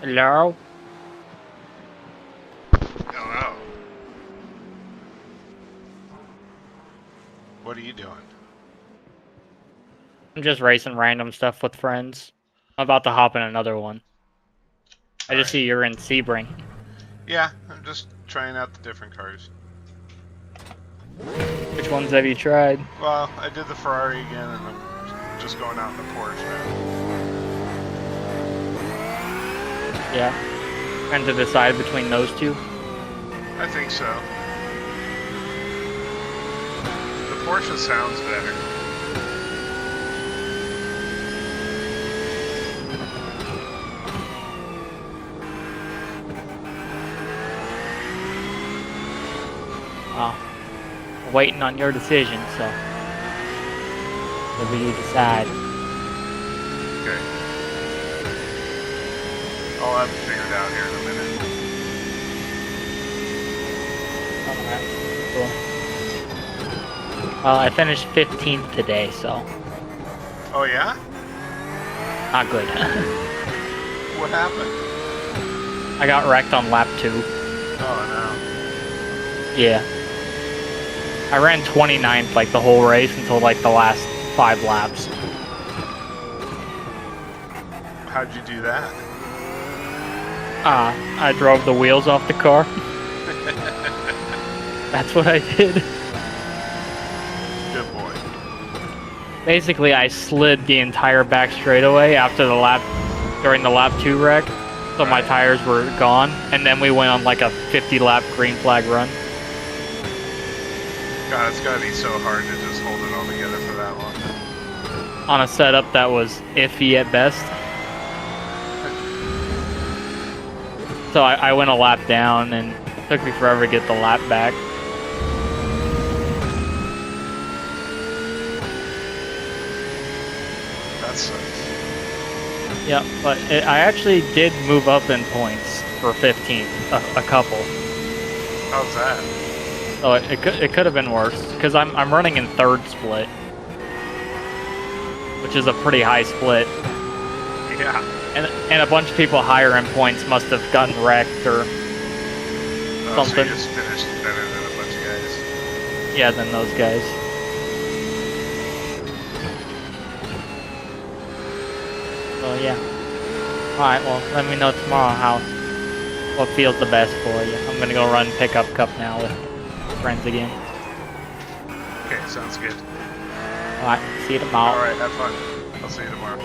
Hello? Hello. What are you doing? I'm just racing random stuff with friends. I'm about to hop in another one. I just Alright. see you're in Sebring. Yeah, I'm just trying out the different cars. Which ones have you tried? Well, I did the Ferrari again, and I'm just going out in the Porsche now. Yeah. Trying to decide between those two? I think so. The Porsche sounds better. Waiting on your decision, so whatever you decide. Okay. I'll have it figured out here in a minute. Alright, cool. Well, I finished 15th today, so Oh yeah? not good. What happened? I got wrecked on lap 2. Oh Yeah. I ran 29th like the whole race until like the last 5 laps. no. How'd you do that? I drove the wheels off the car. That's what I did. Good boy. Basically, I slid the entire back straightaway after the lap, during the lap 2 wreck, so my tires were gone, and then we went on like a 50-lap green flag run. God, it's gotta be so hard to just hold it all together for that long. On a setup that was iffy at best. So I went a lap down, and it took me forever to get the lap back. That sucks. Yeah, but I actually did move up in points for 15th, a couple. How's that? So it could have been worse, because I'm running in 3rd split, which is a pretty high split. Yeah. And a bunch of people higher in points must have gotten wrecked or Oh, so something. you just finished better than a bunch of guys. Yeah, than those guys. So yeah. Alright, well, let me know tomorrow what feels the best for you. I'm gonna go run pickup cup now with friends again. Okay, sounds good. Alright, see you tomorrow. Alright, have fun. I'll see you tomorrow.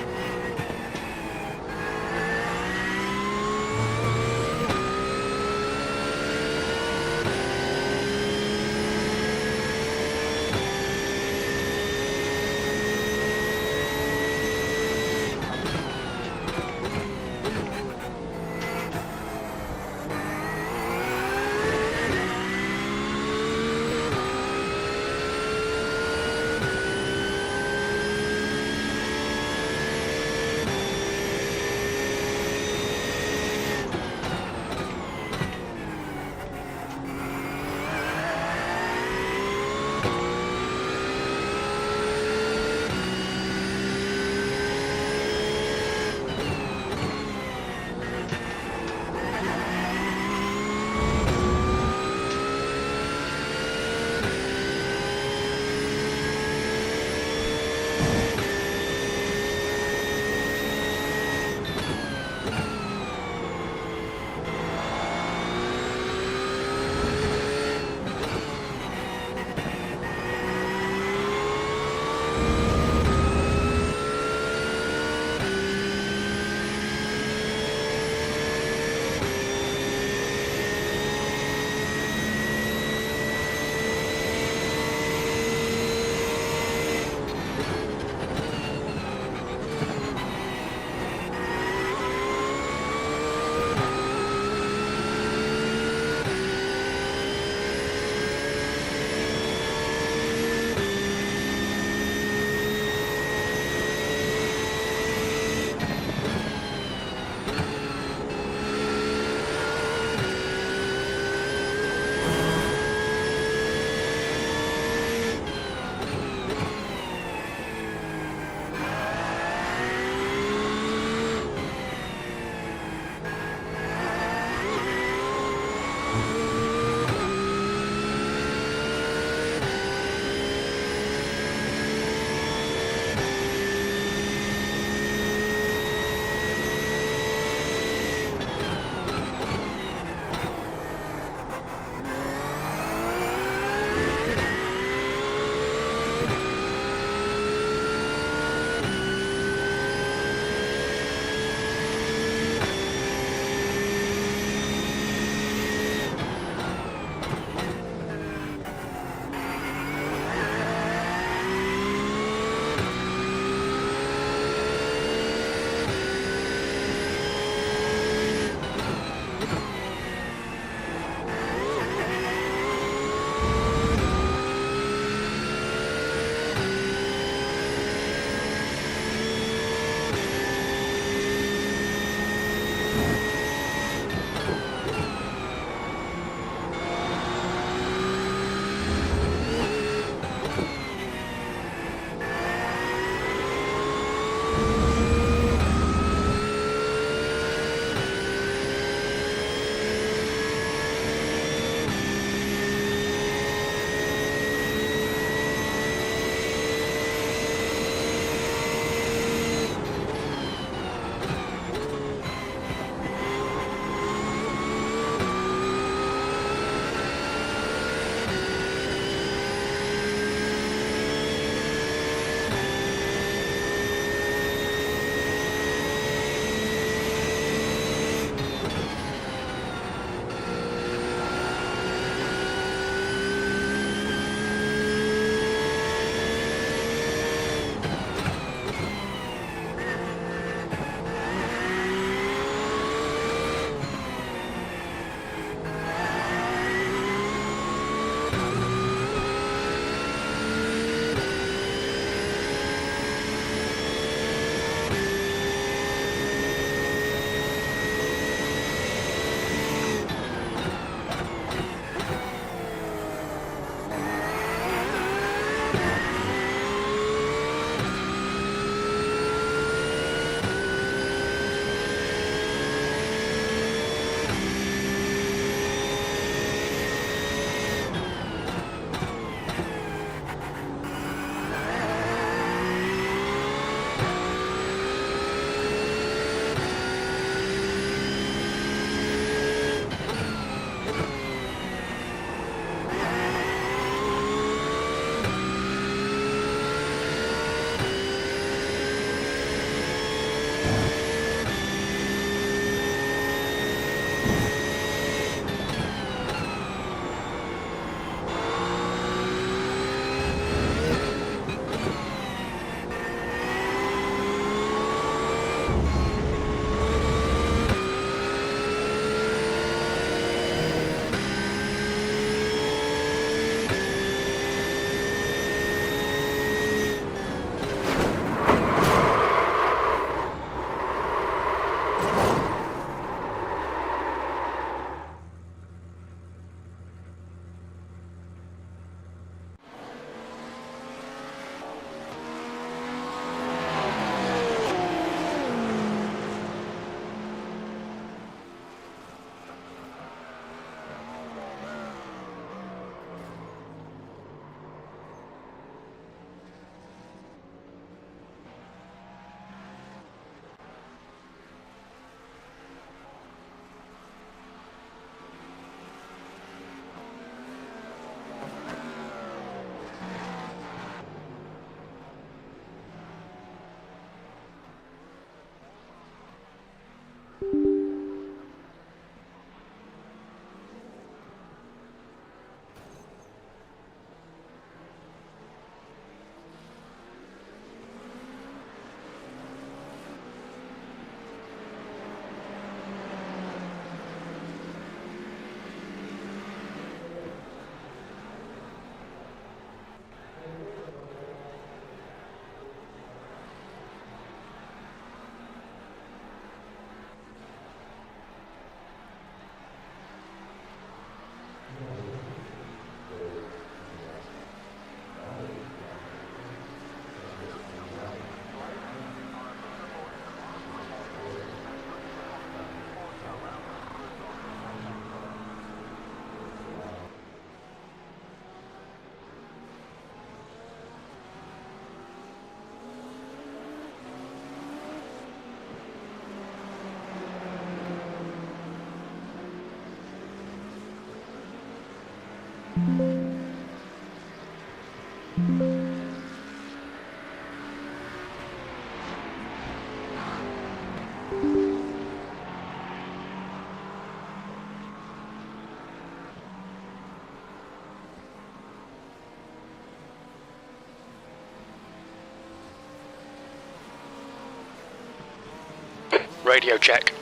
Radio check.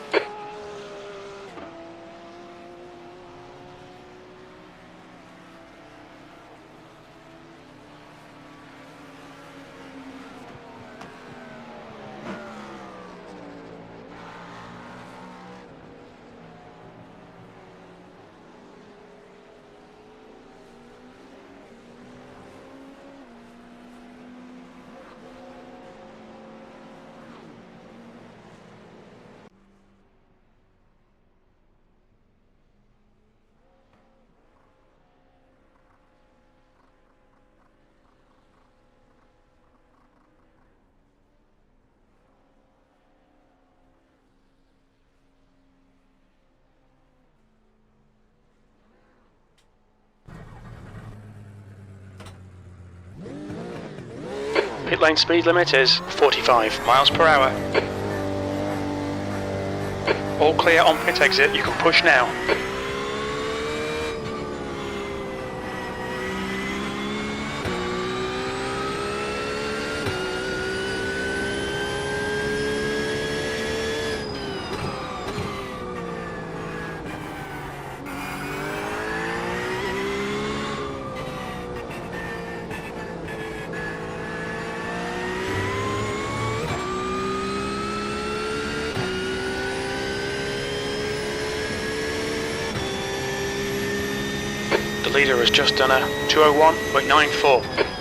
Pit lane speed limit is 45 miles per hour. All clear on pit exit, you can push now. The leader has just done a 201.94.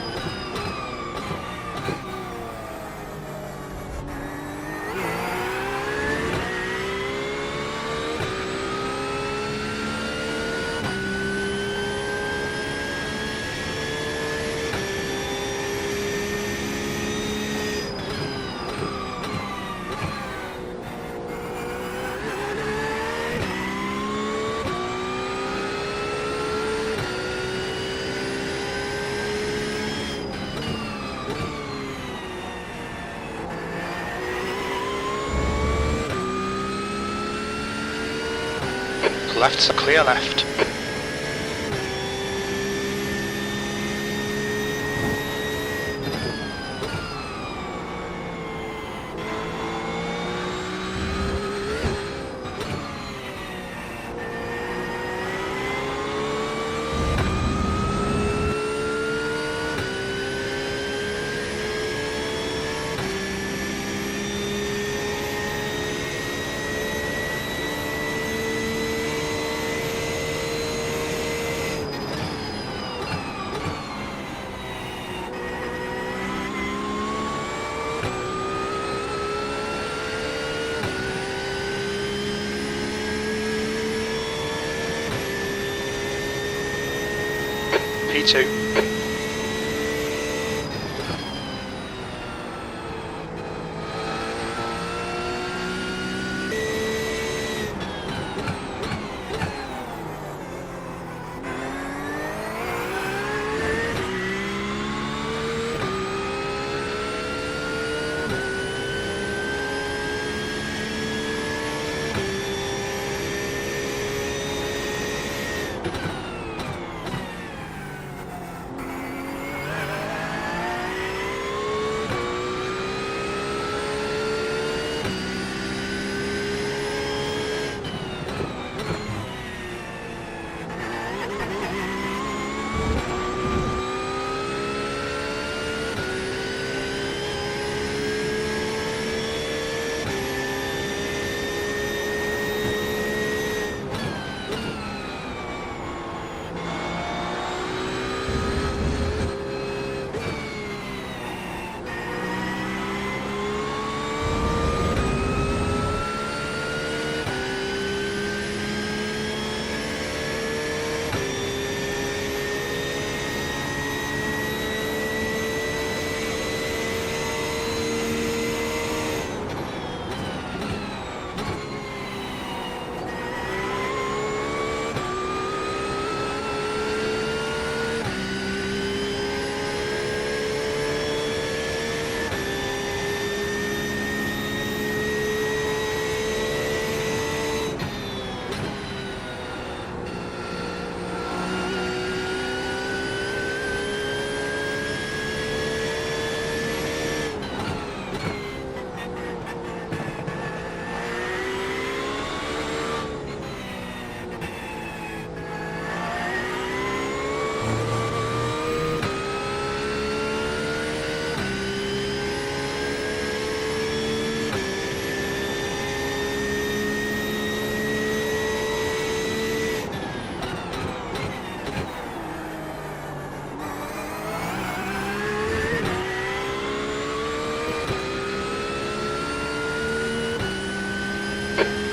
Left's a clear left. P2.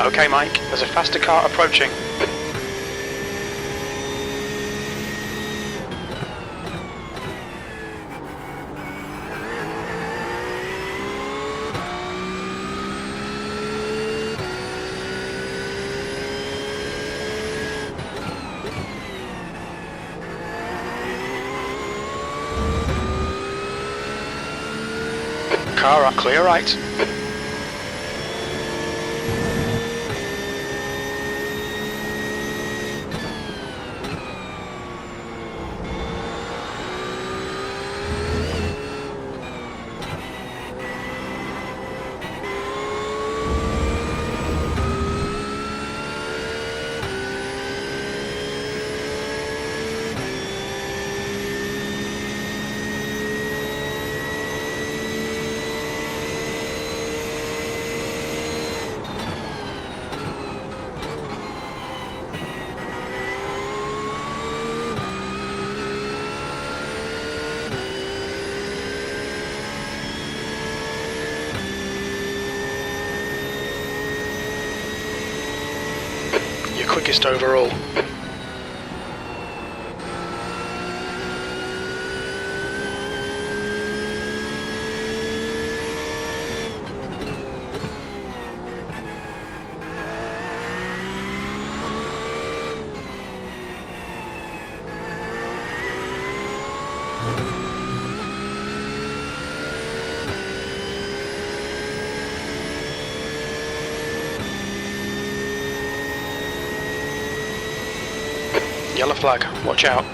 Okay, Mike, there's a faster car approaching. Car up, clear right. Your quickest overall. Yellow flag, watch out.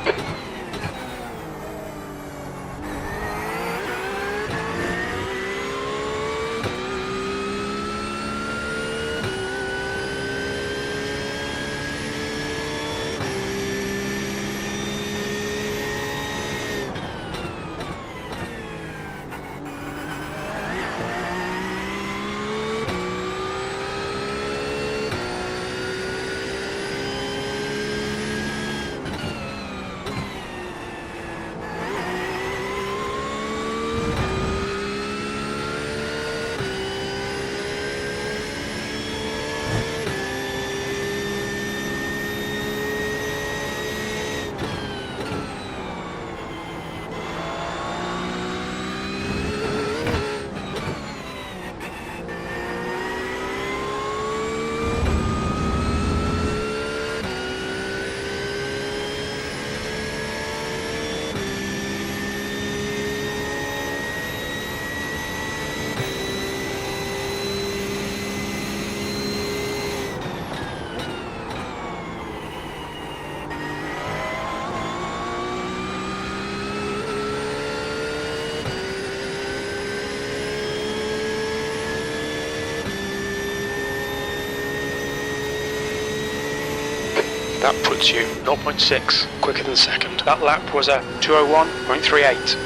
That puts you 0.6 quicker than second. That lap was a 2:01.38.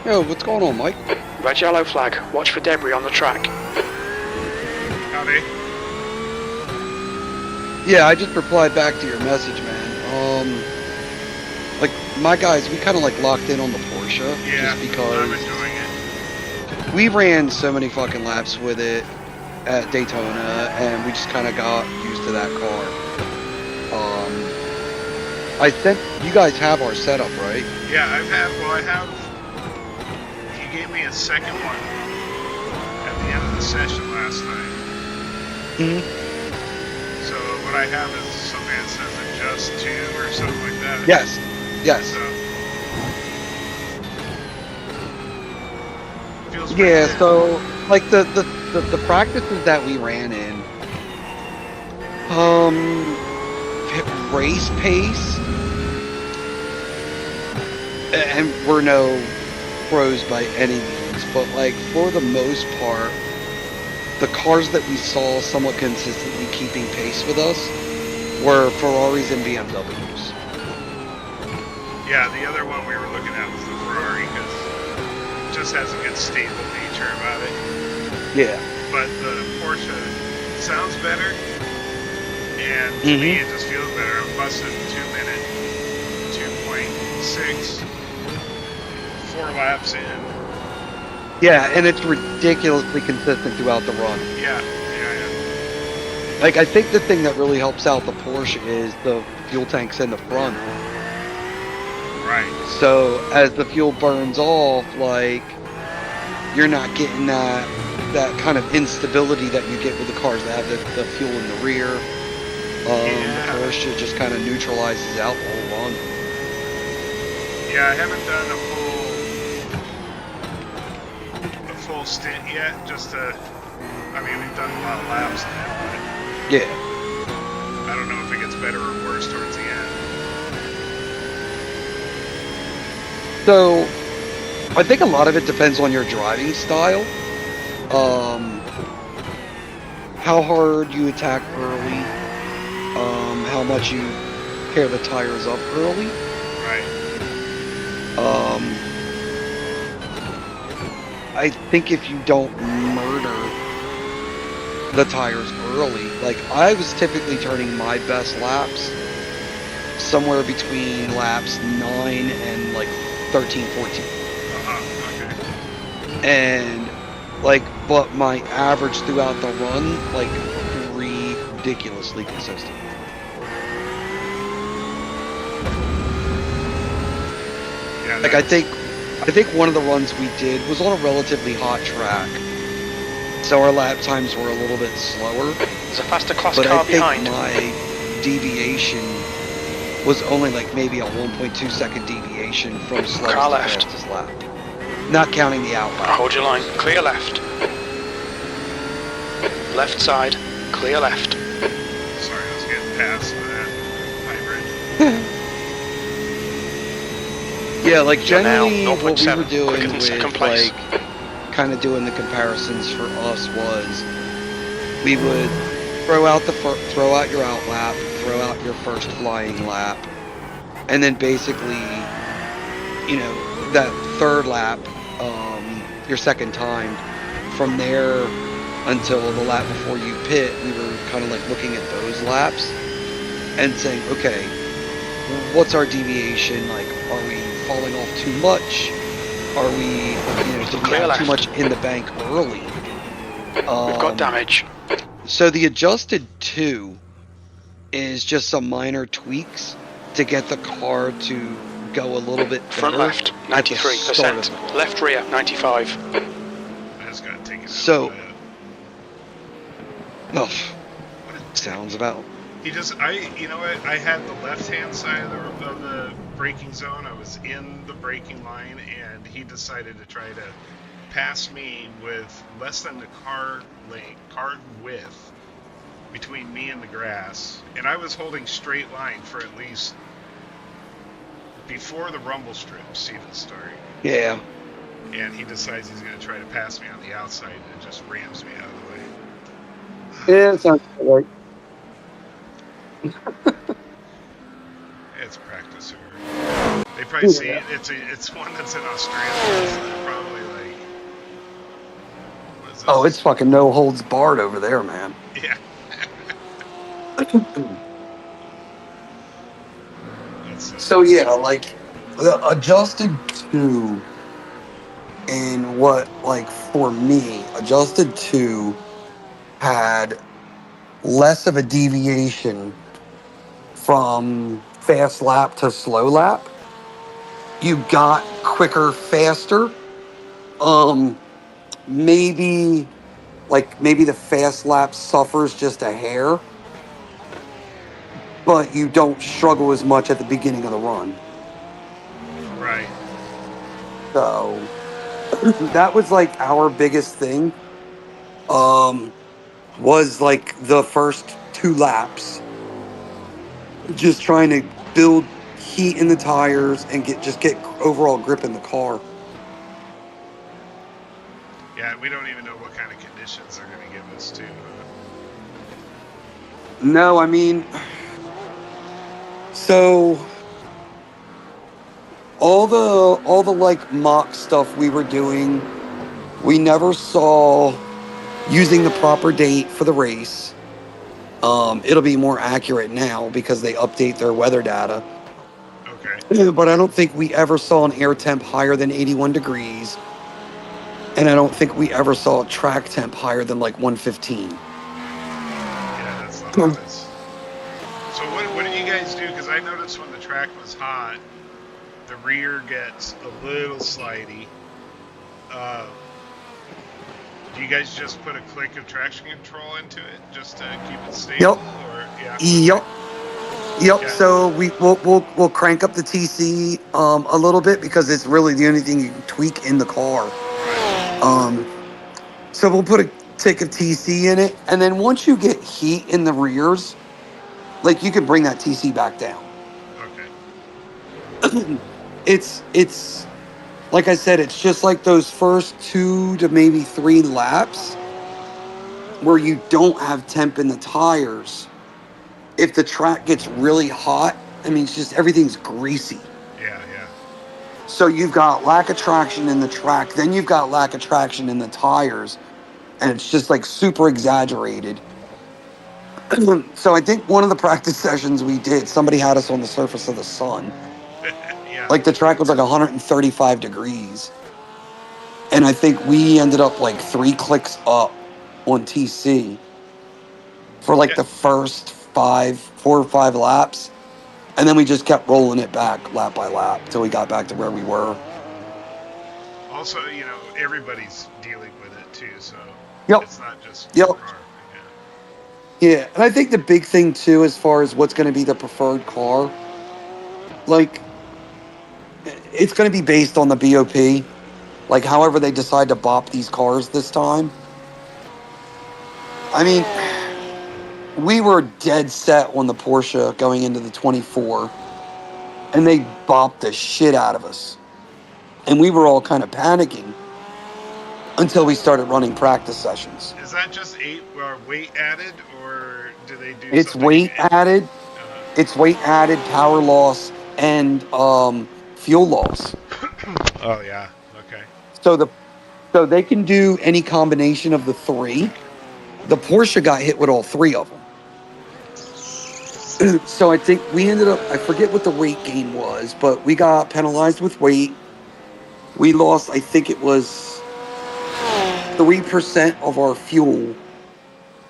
Yo, what's going on, Mike? Red yellow flag, watch for debris on the track. Howdy. Yeah, I just replied back to your message, man. Like, my guys, we kind of like locked in on the Porsche. Yeah, Just because I'm enjoying it. we ran so many fucking laps with it at Daytona, and we just kind of got used to that car. I think you guys have our setup, right? Yeah, I have. He gave me a second one at the end of the session last night. Mm-hmm. So what I have is something that says adjust to or something like that. Yes. Yes. So feels pretty Yeah, good. so like the practices that we ran in, race pace, and we're no pros by any means, but like for the most part, the cars that we saw somewhat consistently keeping pace with us were Ferraris and BMWs. Yeah, the other one we were looking at was the Ferrari because it just has a good stable nature about it. Yeah. But the Porsche sounds better, and to me it just feels better. I'm busting 2 minute, 2.6, 4 laps in. Yeah, and it's ridiculously consistent throughout the run. Yeah. Like, I think the thing that really helps out the Porsche is the fuel tanks in the front. Right. So as the fuel burns off, like, you're not getting that kind of instability that you get with the cars that have the fuel in the rear. The Porsche just kind of neutralizes out the whole run. Yeah, I haven't done a full stint yet. Just I mean, we've done a lot of laps now, but Yeah. I don't know if it gets better or worse towards the end. So, I think a lot of it depends on your driving style. How hard you attack early. How much you tear the tires up early. Right. I think if you don't murder the tires early, like I was typically turning my best laps somewhere between laps 9 and like 13, 14. Okay. And like, but my average throughout the run, like ridiculously consistent. Yeah. Like I think one of the runs we did was on a relatively hot track, so our lap times were a little bit slower. There's a faster class But car I think behind. my deviation was only like maybe a 1.2 second deviation from slowest Car to left. fastest lap, not counting the outbound. Hold your line. Clear left. Left side. Clear left. Sorry, I was getting past that hybrid. Yeah, like You're now generally what we 0.7, were doing quicker than with second place. like kind of doing the comparisons for us was we would throw out your out lap, throw out your first flying lap, and then basically, you know, that third lap, your second time, from there until the lap before you pit, we were kind of like looking at those laps and saying, okay, what's our deviation? Like, are we falling off too much? Are we, do we have too much in the bank early? We've got damage. So the adjusted 2 is just some minor tweaks to get the car to go a little bit better. Front left, 93%. Left rear, 95. I just got taken So, out. sounds about. You know what? I had the left-hand side of the braking zone. I was in the braking line, and he decided to try to pass me with less than the car width between me and the grass. And I was holding straight line for at least before the rumble strips even started. Yeah. And he decides he's going to try to pass me on the outside and just rams me out of the way. Yeah, that sounds right. It's practice over. They probably see it. It's one that's in Australia. So they're probably like, what is this? Oh, it's fucking no holds barred over there, man. Yeah. So yeah, like the adjusted 2 in what, like for me, adjusted 2 had less of a deviation from fast lap to slow lap. You got quicker, faster. Maybe the fast lap suffers just a hair, but you don't struggle as much at the beginning of the run. Right. So that was like our biggest thing. Was like the first 2 laps, just trying to build heat in the tires and get overall grip in the car. Yeah, we don't even know what kind of conditions they're going to give us too. No, I mean, So all the like mock stuff we were doing, we never saw using the proper date for the race. It'll be more accurate now because they update their weather data. Okay. But I don't think we ever saw an air temp higher than 81 degrees. And I don't think we ever saw a track temp higher than like 115. Yeah, that's the hottest. So what did you guys do? Because I noticed when the track was hot, the rear gets a little slidey. Do you guys just put a click of traction control into it just to keep it stable? Yep. Or yeah. Yep. Yep. Yeah. So we'll crank up the TC a little bit because it's really the only thing you can tweak in the car. So we'll put a tick of TC in it, and then once you get heat in the rears, like you can bring that TC back down. Okay. It's like I said, it's just like those first 2 to maybe 3 laps where you don't have temp in the tires. If the track gets really hot, I mean, it's just everything's greasy. Yeah. So you've got lack of traction in the track, then you've got lack of traction in the tires, and it's just like super exaggerated. So I think one of the practice sessions we did, somebody had us on the surface of the sun. Yeah. Like the track was like 135 degrees. And I think we ended up like 3 clicks up on TC for like the first 4 or 5 laps. And then we just kept rolling it back lap by lap till we got back to where we were. Also, everybody's dealing with it too, so Yep. it's not just Yep. your car. Yeah, and I think the big thing too, as far as what's going to be the preferred car, like it's going to be based on the BOP, like however they decide to bop these cars this time. I mean, we were dead set on the Porsche going into the 24, and they bopped the shit out of us, and we were all kind of panicking until we started running practice sessions. Is that just weight added, or do they do? It's something? weight added. It's weight added, power loss, and fuel loss. Oh yeah. Okay. So they can do any combination of the 3. The Porsche got hit with all 3 of them. So I think we ended up, I forget what the weight gain was, but we got penalized with weight. We lost, I think it was 3% of our fuel.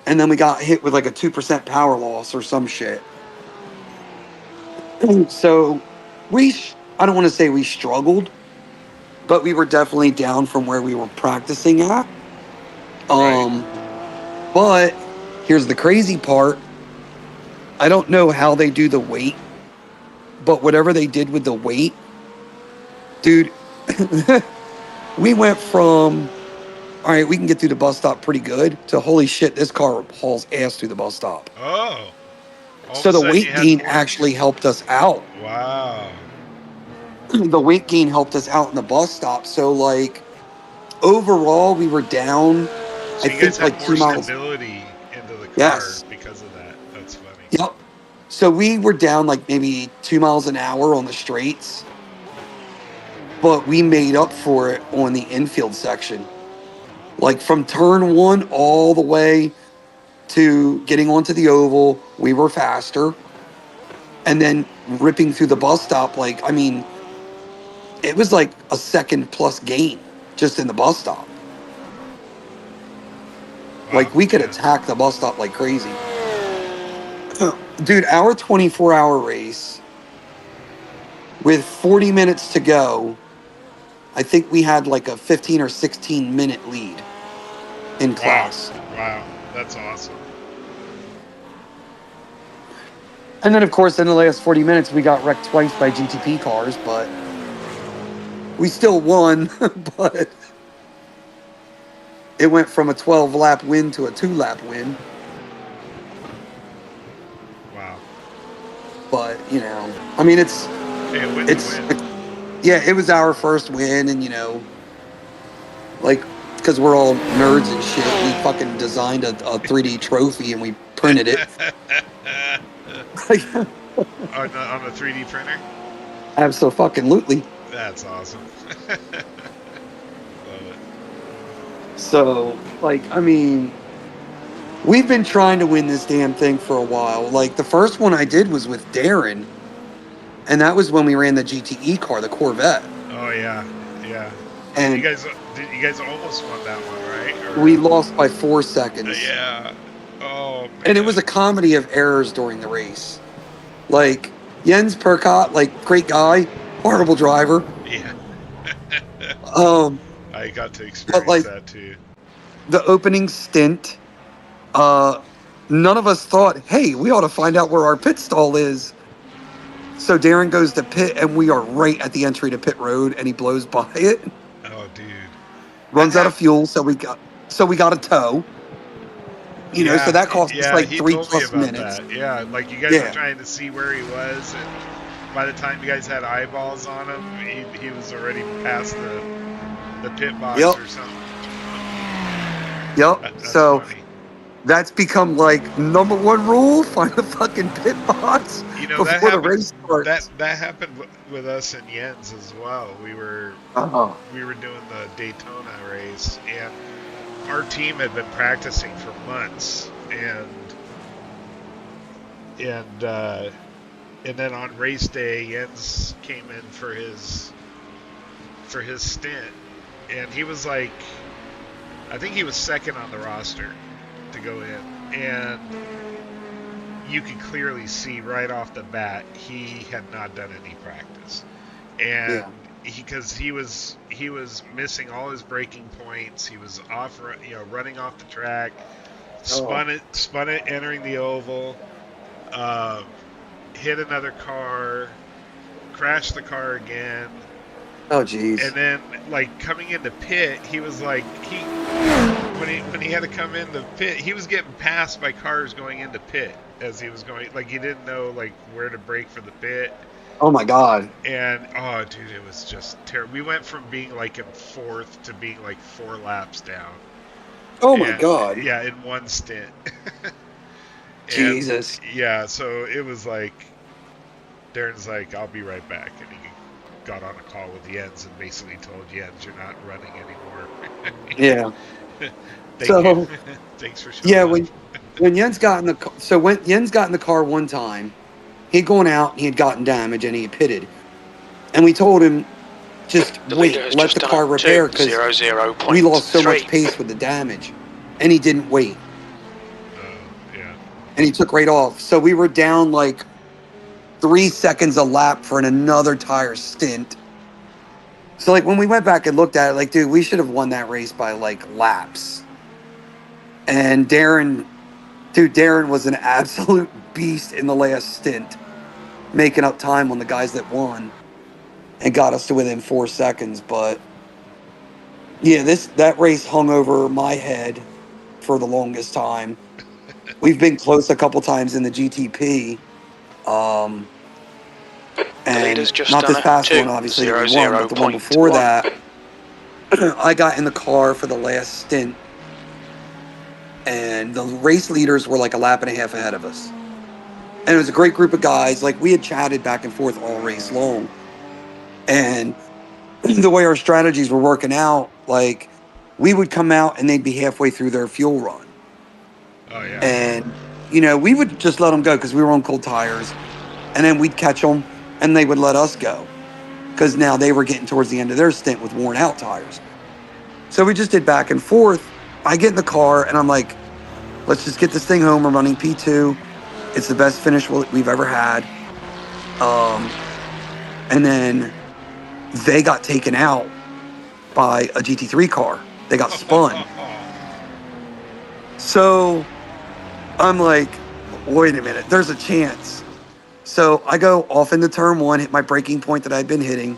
And then we got hit with like a 2% power loss or some shit. So I don't want to say we struggled, but we were definitely down from where we were practicing at. But here's the crazy part. I don't know how they do the weight, but whatever they did with the weight, dude, we went from, all right, we can get through the bus stop pretty good, to holy shit, this car hauls ass through the bus stop. Oh. So the weight gain actually helped us out. Wow. The weight gain helped us out in the bus stop. So like overall, we were down. So I think like 2 miles. Stability into the car Yes. because of that. That's funny. Yep. So we were down like maybe 2 miles an hour on the straights, but we made up for it on the infield section. Like from turn 1 all the way to getting onto the oval, we were faster. And then ripping through the bus stop, like, I mean, it was like a second plus gain just in the bus stop. Wow. Like we could attack the bus stop like crazy. Dude, our 24-hour race with 40 minutes to go, I think we had like a 15 or 16 minute lead in class. Wow. That's awesome. And then, of course, in the last 40 minutes, we got wrecked twice by GTP cars, but we still won. But it went from a 12-lap win to a 2-lap win. Wow. But, I mean, it's win. Yeah, it was our first win, and, like, because we're all nerds and shit, we fucking designed a 3D trophy and we printed it. On the 3D printer. Absolutely. That's awesome. Love it. So, like, I mean, we've been trying to win this damn thing for a while. Like, the first one I did was with Darren, and that was when we ran the GTE car, the Corvette. Oh yeah, yeah. And You guys almost won that one, right? we lost by 4 seconds. Yeah. Oh man. And it was a comedy of errors during the race. Like, Jens Perkot, like, great guy, horrible driver. Yeah. I got to experience like, that too. The opening stint, none of us thought, hey, we ought to find out where our pit stall is. So Darren goes to pit, and we are right at the entry to pit road, and he blows by it. Oh, dude. Runs out of fuel, so we got a tow. You know, so that cost us like 3+ minutes. That. Yeah, like you guys were trying to see where he was, and by the time you guys had eyeballs on him, he was already past the pit box or something. Yep. That's so funny. That's become like #1 rule: find the fucking pit box before the race starts. That happened with us and Jens as well. We were doing the Daytona race, and our team had been practicing for months, and then on race day, Jens came in for his stint, and he was like, I think he was second on the roster to go in, and you could clearly see right off the bat he had not done any practice, and because he was missing all his braking points. He was running off the track, spun it entering the oval, hit another car, crashed the car again. Oh jeez. And then, like, coming into pit, he was like, when he had to come into pit, he was getting passed by cars going into pit as he was going. Like, he didn't know like where to brake for the pit. Oh my god. And oh, dude, it was just terrible. We went from being like in fourth to being like 4 laps down. Oh my god. Yeah, in one stint. Jesus. Yeah, so it was like, Darren's like, I'll be right back, and he got on a call with Jens and basically told Jens, you're not running anymore. Yeah. Thanks for showing up. when Jens got in the car, when Jens got in the car one time, he'd gone out and he had gotten damage and he had pitted, and we told him, just wait, let the car repair, because we lost so much pace with the damage, and he didn't wait. And he took right off. So we were down like 3 seconds a lap for another tire stint. So like when we went back and looked at it, like, dude, we should have won that race by like laps. And Darren was an absolute beast in the last stint, making up time on the guys that won and got us to within 4 seconds. But yeah, that race hung over my head for the longest time. We've been close a couple times in the GTP. And not this past one, obviously, we won, but the one before that, I got in the car for the last stint, and the race leaders were like a lap and a half ahead of us. And it was a great group of guys. Like, we had chatted back and forth all race long. And the way our strategies were working out, like, we would come out and they'd be halfway through their fuel run. Oh, yeah. And, you know, we would just let them go because we were on cold tires. And then we'd catch them and they would let us go, because now they were getting towards the end of their stint with worn out tires. So we just did back and forth. I get in the car and I'm like, let's just get this thing home. We're running P2. It's the best finish we've ever had. And then they got taken out by a GT3 car. They got spun. So I'm like, wait a minute, there's a chance. So I go off into turn 1, hit my braking point that I'd been hitting.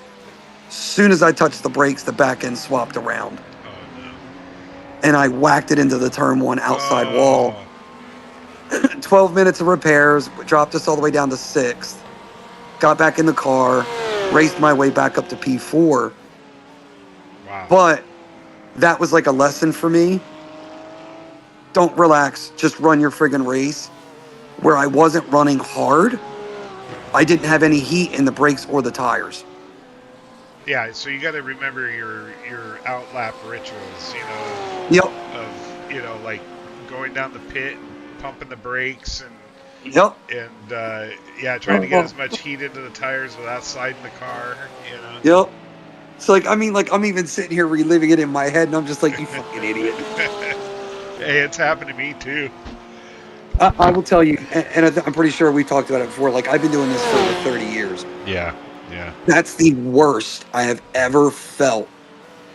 As soon as I touched the brakes, the back end swapped around. Oh, no. And I whacked it into the turn 1 outside wall. 12 minutes of repairs, dropped us all the way down to 6th. Got back in the car, raced my way back up to P4. Wow. But that was like a lesson for me. Don't relax, just run your friggin' race. where I wasn't running hard, I didn't have any heat in the brakes or the tires. Yeah, so you got to remember your outlap rituals, Yep. like going down the pit and pumping the brakes Yep. and trying to get as much heat into the tires without sliding the car, Yep. So like, I mean, like I'm even sitting here reliving it in my head, and I'm just like, you fucking idiot. Hey, it's happened to me too. I will tell you, and I'm pretty sure we talked about it before. Like I've been doing this for over 30 years. Yeah. That's the worst I have ever felt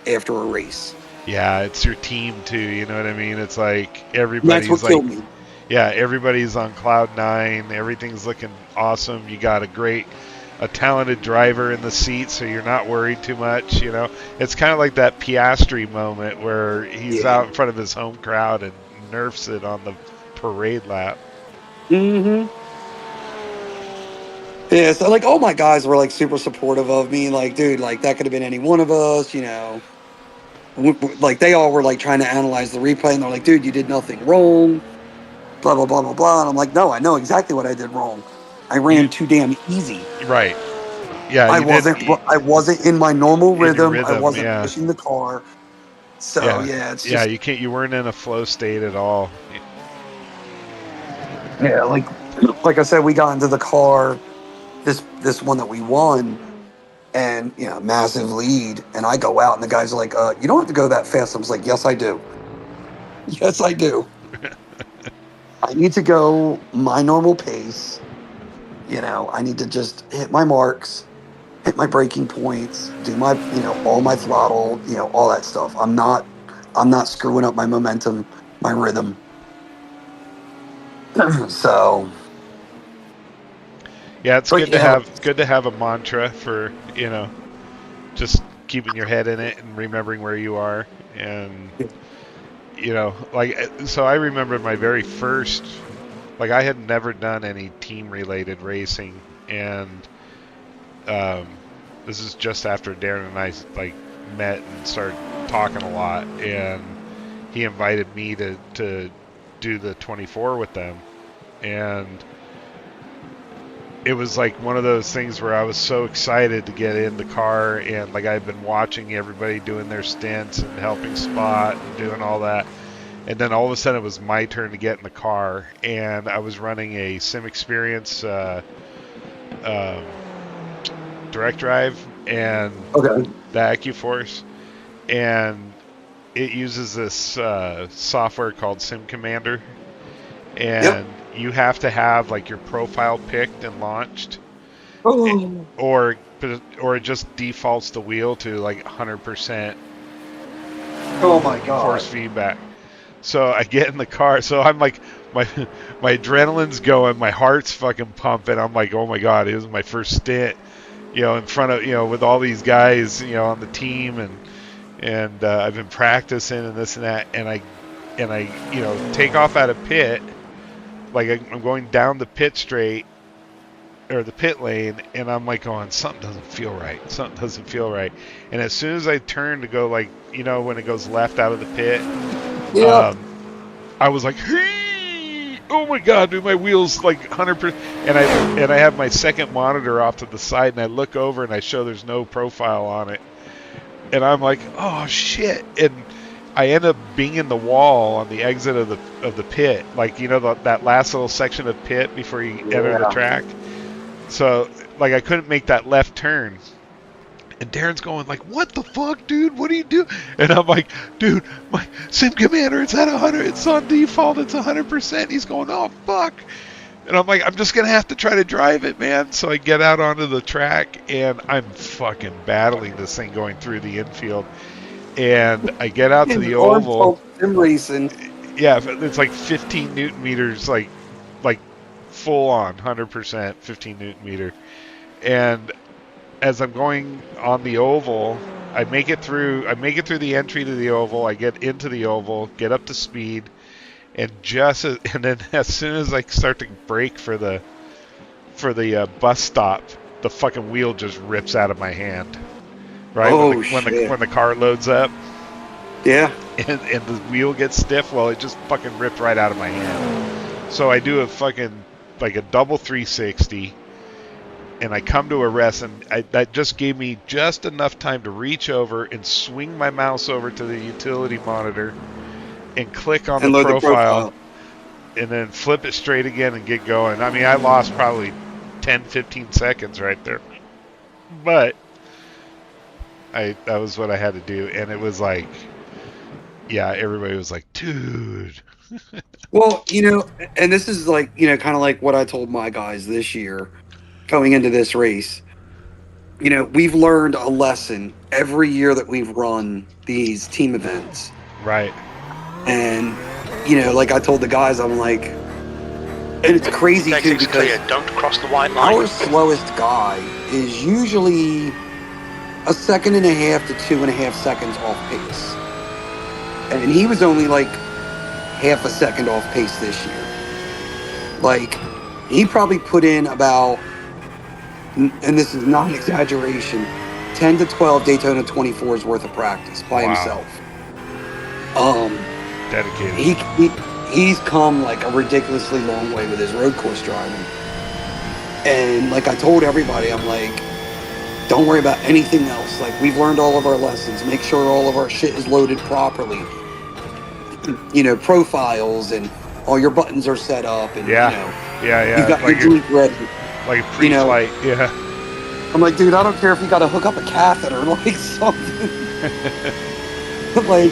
after a race. Yeah, it's your team too. You know what I mean? It's like That's what killed me. Yeah, everybody's on cloud nine. Everything's looking awesome. You got a talented driver in the seat, so you're not worried too much. It's kind of like that Piastri moment where he's out in front of his home crowd and nerfs it on the parade lap. Mm-hmm. Yeah, so like all my guys were like super supportive of me. Like, dude, like that could have been any one of us, Like they all were like trying to analyze the replay, and they're like, dude, you did nothing wrong. Blah blah blah blah blah. And I'm like, no, I know exactly what I did wrong. I ran too damn easy. Right. Yeah. I wasn't in my normal rhythm. I wasn't yeah. pushing the car. So it's just, you weren't in a flow state at all. Yeah, like I said, we got into the car, this one that we won, and massive lead, and I go out, and the guys are like, you don't have to go that fast. I was like, yes, I do. Yes, I do. I need to go my normal pace. I need to just hit my marks, hit my braking points, do my, all my throttle, all that stuff. I'm not screwing up my momentum, my rhythm. So yeah, it's good to have a mantra for just keeping your head in it and remembering where you are, and so I remember my very first, I had never done any team related racing, and this is just after Darren and I met and started talking a lot, and he invited me to do the 24 with them, and it was like one of those things where I was so excited to get in the car, and I've been watching everybody doing their stints and helping spot and doing all that, and then all of a sudden it was my turn to get in the car, and I was running a Sim Experience direct drive and the AccuForce, and it uses this software called Sim Commander, and you have to have your profile picked and launched, or it just defaults the wheel to 100%. Oh my god! Force feedback. So I get in the car. So I'm my adrenaline's going, my heart's fucking pumping. I'm like, oh my god, it was my first stint, in front of with all these guys, on the team, and I've been practicing and this and that, and I take off out of pit. I'm going down the pit straight, or the pit lane, and I'm going, something doesn't feel right. And as soon as I turn to go, when it goes left out of the pit, I was like, hey! Oh my god, dude, my wheels 100%. And I have my second monitor off to the side, and I look over and I show there's no profile on it, and I'm like, oh shit! And I end up being in the wall on the exit of the pit, that last little section of pit before you enter the track. So I couldn't make that left turn, and Darren's going what the fuck, dude? What do you do? And I'm like, dude, my Sim Commander, it's at 100, it's on default, it's 100%. He's going, oh fuck. And I'm like, I'm just gonna have to try to drive it, man. So I get out onto the track, and I'm fucking battling this thing going through the infield. And I get out to the oval. Sim racing. Yeah, it's 15 Newton meters, like full on 100%, 15 Newton meter. And as I'm going on the oval, I make it through the entry to the oval. I get into the oval, get up to speed, and then as soon as I start to brake for the bus stop, the fucking wheel just rips out of my hand. Right? When the car loads up. Yeah. And the wheel gets stiff, well, it just fucking ripped right out of my hand. So I do a fucking like a double 360, and I come to a rest, and that just gave me just enough time to reach over and swing my mouse over to the utility monitor and click on And the load the profile, profile. and then flip it straight again and get going. I mean, I lost probably 10, 15 seconds right there. But that was what I had to do, and it was like, yeah, everybody was like, dude. Well, and this is like, kind of like what I told my guys this year going into this race. We've learned a lesson every year that we've run these team events. Right. And, like I told the guys, I'm like, and it's crazy too Exit's because clear. Don't cross the white line. our slowest guy is usually a second and a half to 2.5 seconds off pace. And he was only like half a second off pace this year. Like, he probably put in about, and this is not an exaggeration, 10 to 12 Daytona 24s worth of practice by himself. Dedicated. He's come like a ridiculously long way with his road course driving. And like I told everybody, I'm like, don't worry about anything else. Like, we've learned all of our lessons. Make sure all of our shit is loaded properly. Profiles and all your buttons are set up. And, yeah. you've got like your drink ready. Like pre-flight, yeah. I'm like, dude, I don't care if you got to hook up a catheter, like something. Like,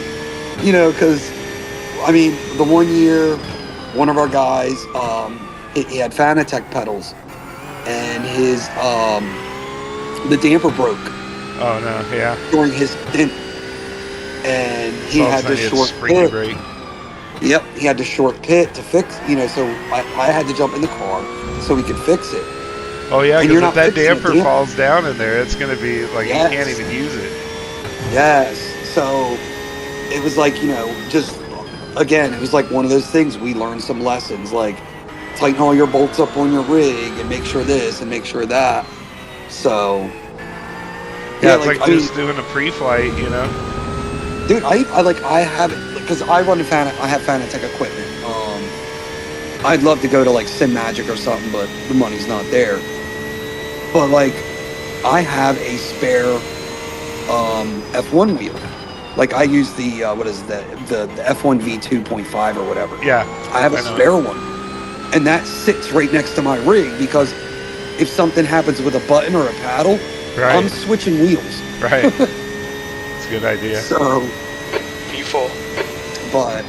because, I mean, the one year, one of our guys, he had Fanatec pedals, and his, the damper broke. Oh, no, yeah. During his stint. And he had to short springy brake. Yep, he had to short pit to fix, so I had to jump in the car so he could fix it. Oh, yeah, because if that damper damper falls down in there, it's going to be like, Yes. you can't even use it. Yes. So it was like, just, again, it was like one of those things. We learned some lessons, like tighten all your bolts up on your rig and make sure this and make sure that. So, yeah, it's like just doing a pre-flight, Dude, I have it, because I have Fanatec equipment. I'd love to go to like Sim Magic or something, but the money's not there. But like, I have a spare F1 wheel. Like, I use the what is the F1 V2.5 or whatever. Yeah. I have a spare one, and that sits right next to my rig because if something happens with a button or a paddle, right. I'm switching wheels. Right. It's a good idea. So, P4. but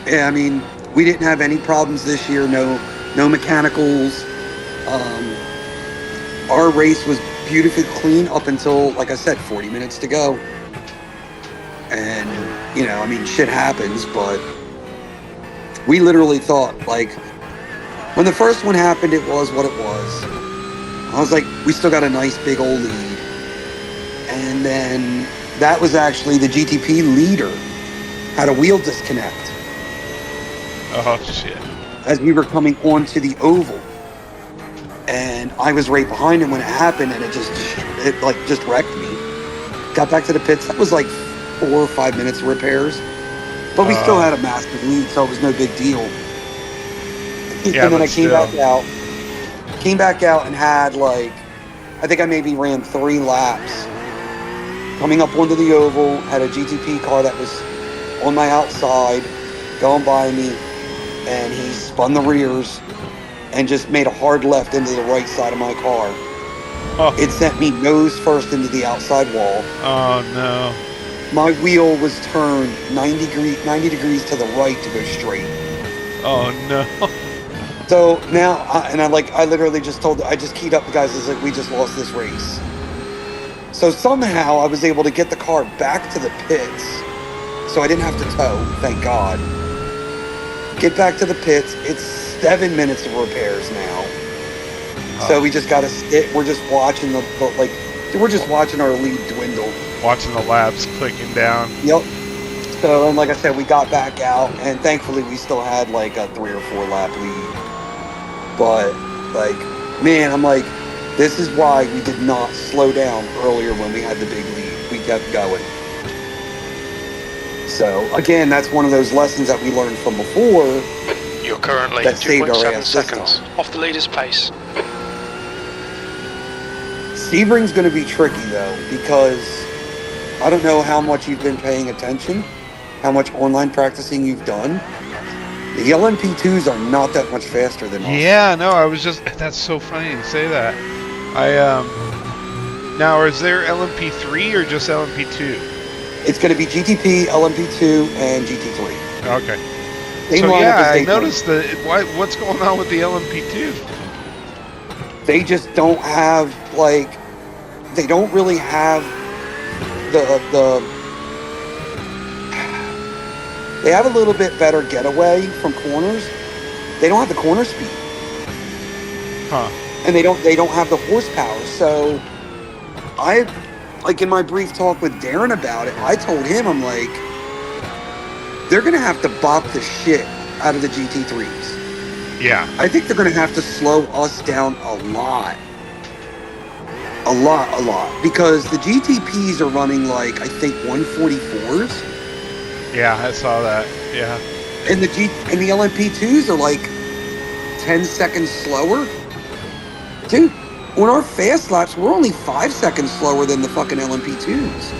yeah, I mean, we didn't have any problems this year. No mechanicals. Our race was beautifully clean up until, like I said, 40 minutes to go. And, I mean, shit happens, but we literally thought, like, when the first one happened, it was what it was. I was like, we still got a nice big old lead. And then that was actually the GTP leader had a wheel disconnect. Oh, shit. As we were coming onto the oval. And I was right behind him when it happened, and it just wrecked me. Got back to the pits. That was like 4 or 5 minutes of repairs. But we still had a massive lead, so it was no big deal. Yeah, and then I came back out and had like, I think I maybe ran 3 laps. Coming up onto the oval, had a GTP car that was on my outside, going by me, and he spun the rears and just made a hard left into the right side of my car. Oh. It sent me nose first into the outside wall. Oh, no. My wheel was turned 90 degrees to the right to go straight. Oh, no. So now, I literally just I just keyed up the guys. I was like, we just lost this race. So somehow I was able to get the car back to the pits. So I didn't have to tow, thank God. Get back to the pits. It's 7 minutes of repairs now. So we just got to sit. We're just watching we're just watching our lead dwindle. Watching the laps clicking down. Yep. So, and like I said, we got back out, and thankfully we still had like a 3 or 4 lap lead. But, like, man, I'm like, this is why we did not slow down earlier when we had the big lead. We kept going. So, again, that's one of those lessons that we learned from before. You're currently that saved our 2.7 ass this seconds time. off the leader's pace. Sebring's going to be tricky, though, because I don't know how much you've been paying attention, how much online practicing you've done. The LMP2s are not that much faster than us. Yeah, no, I was just. That's so funny you say that. Now, is there LMP3 or just LMP2? It's going to be GTP, LMP2, and GT3. Okay. Same So lineup yeah, as I Daytona. noticed what's going on with the LMP2? They just don't have, like, they don't really have they have a little bit better getaway from corners. They don't have the corner speed. Huh. And they don't have the horsepower. So like in my brief talk with Darren about it, I told him, I'm like, they're gonna have to bop the shit out of the GT3s. Yeah. I think they're gonna have to slow us down a lot. Because the GTPs are running like, I think 144s. Yeah, I saw that. Yeah. And the LMP2s are like 10 seconds slower. Dude, on our fast laps, we're only 5 seconds slower than the fucking LMP2s.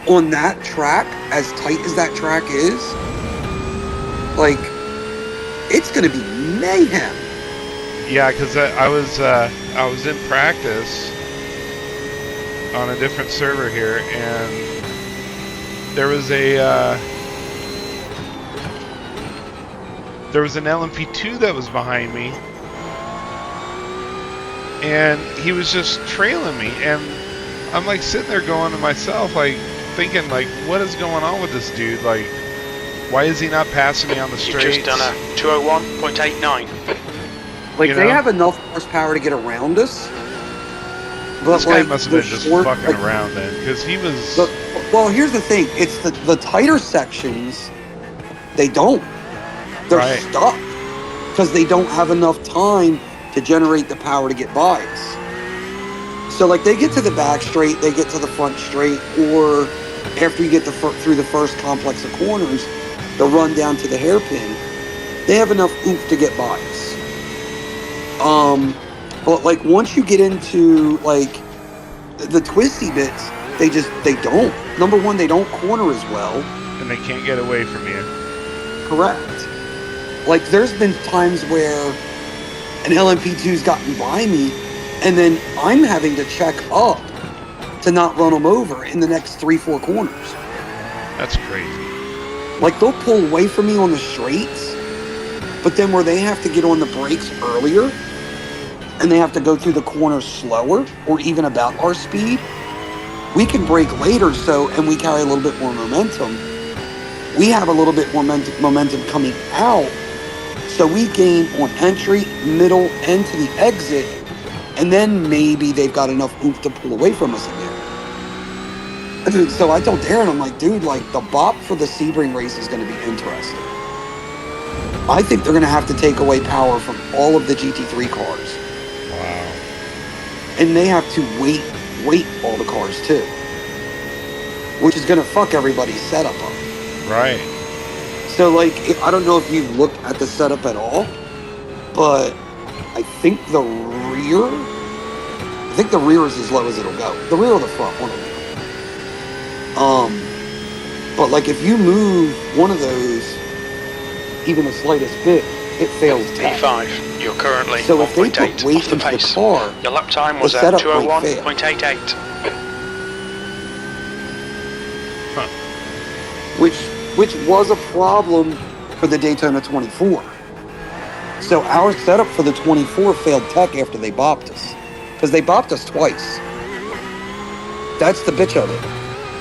On that track, as tight as that track is, like, it's gonna be mayhem. Yeah, because I was in practice on a different server here, and there was an LMP2 that was behind me, and he was just trailing me, and I'm like sitting there going to myself, like thinking, like, what is going on with this dude? Like, why is he not passing me on the straights? You've just done a 201.89. Like, You they know? have enough horsepower to get around us. But This guy like, must have the been just short- fucking like, around then, because he was. Well, here's the thing. It's the tighter sections, they don't. They're Right. stuck. Because they don't have enough time to generate the power to get by us. So, like, they get to the back straight, they get to the front straight, or after you get through the first complex of corners, the run down to the hairpin, they have enough oomph to get by us. But like, once you get into like the twisty bits, they don't. Number one, they don't corner as well. And they can't get away from you. Correct. Like, there's been times where an LMP2's gotten by me, and then I'm having to check up to not run them over in the next 3-4 corners. That's crazy. Like, they'll pull away from me on the straights, but then where they have to get on the brakes earlier, and they have to go through the corners slower, or even about our speed, we can brake later, and we carry a little bit more momentum. We have a little bit more momentum coming out, so we gain on entry, middle, and to the exit, and then maybe they've got enough oomph to pull away from us again. So I told Darren, I'm like, dude, like, the bop for the Sebring race is going to be interesting. I think they're going to have to take away power from all of the GT3 cars. Wow. And they have to weight all the cars too. Which is going to fuck everybody's setup up. Right. So, like, I don't know if you've looked at the setup at all, but I think the rear is as low as it'll go. The rear or the front, one of them. But like, if you move one of those, even the slightest bit, it fails tech. P5. You're currently So if they put 1.8 weight off the into the pace. car, Your lap time was the at setup might fail. 201.88. which was a problem for the Daytona 24. So our setup for the 24 failed tech after they bopped us. Because they bopped us twice. That's the bitch of it.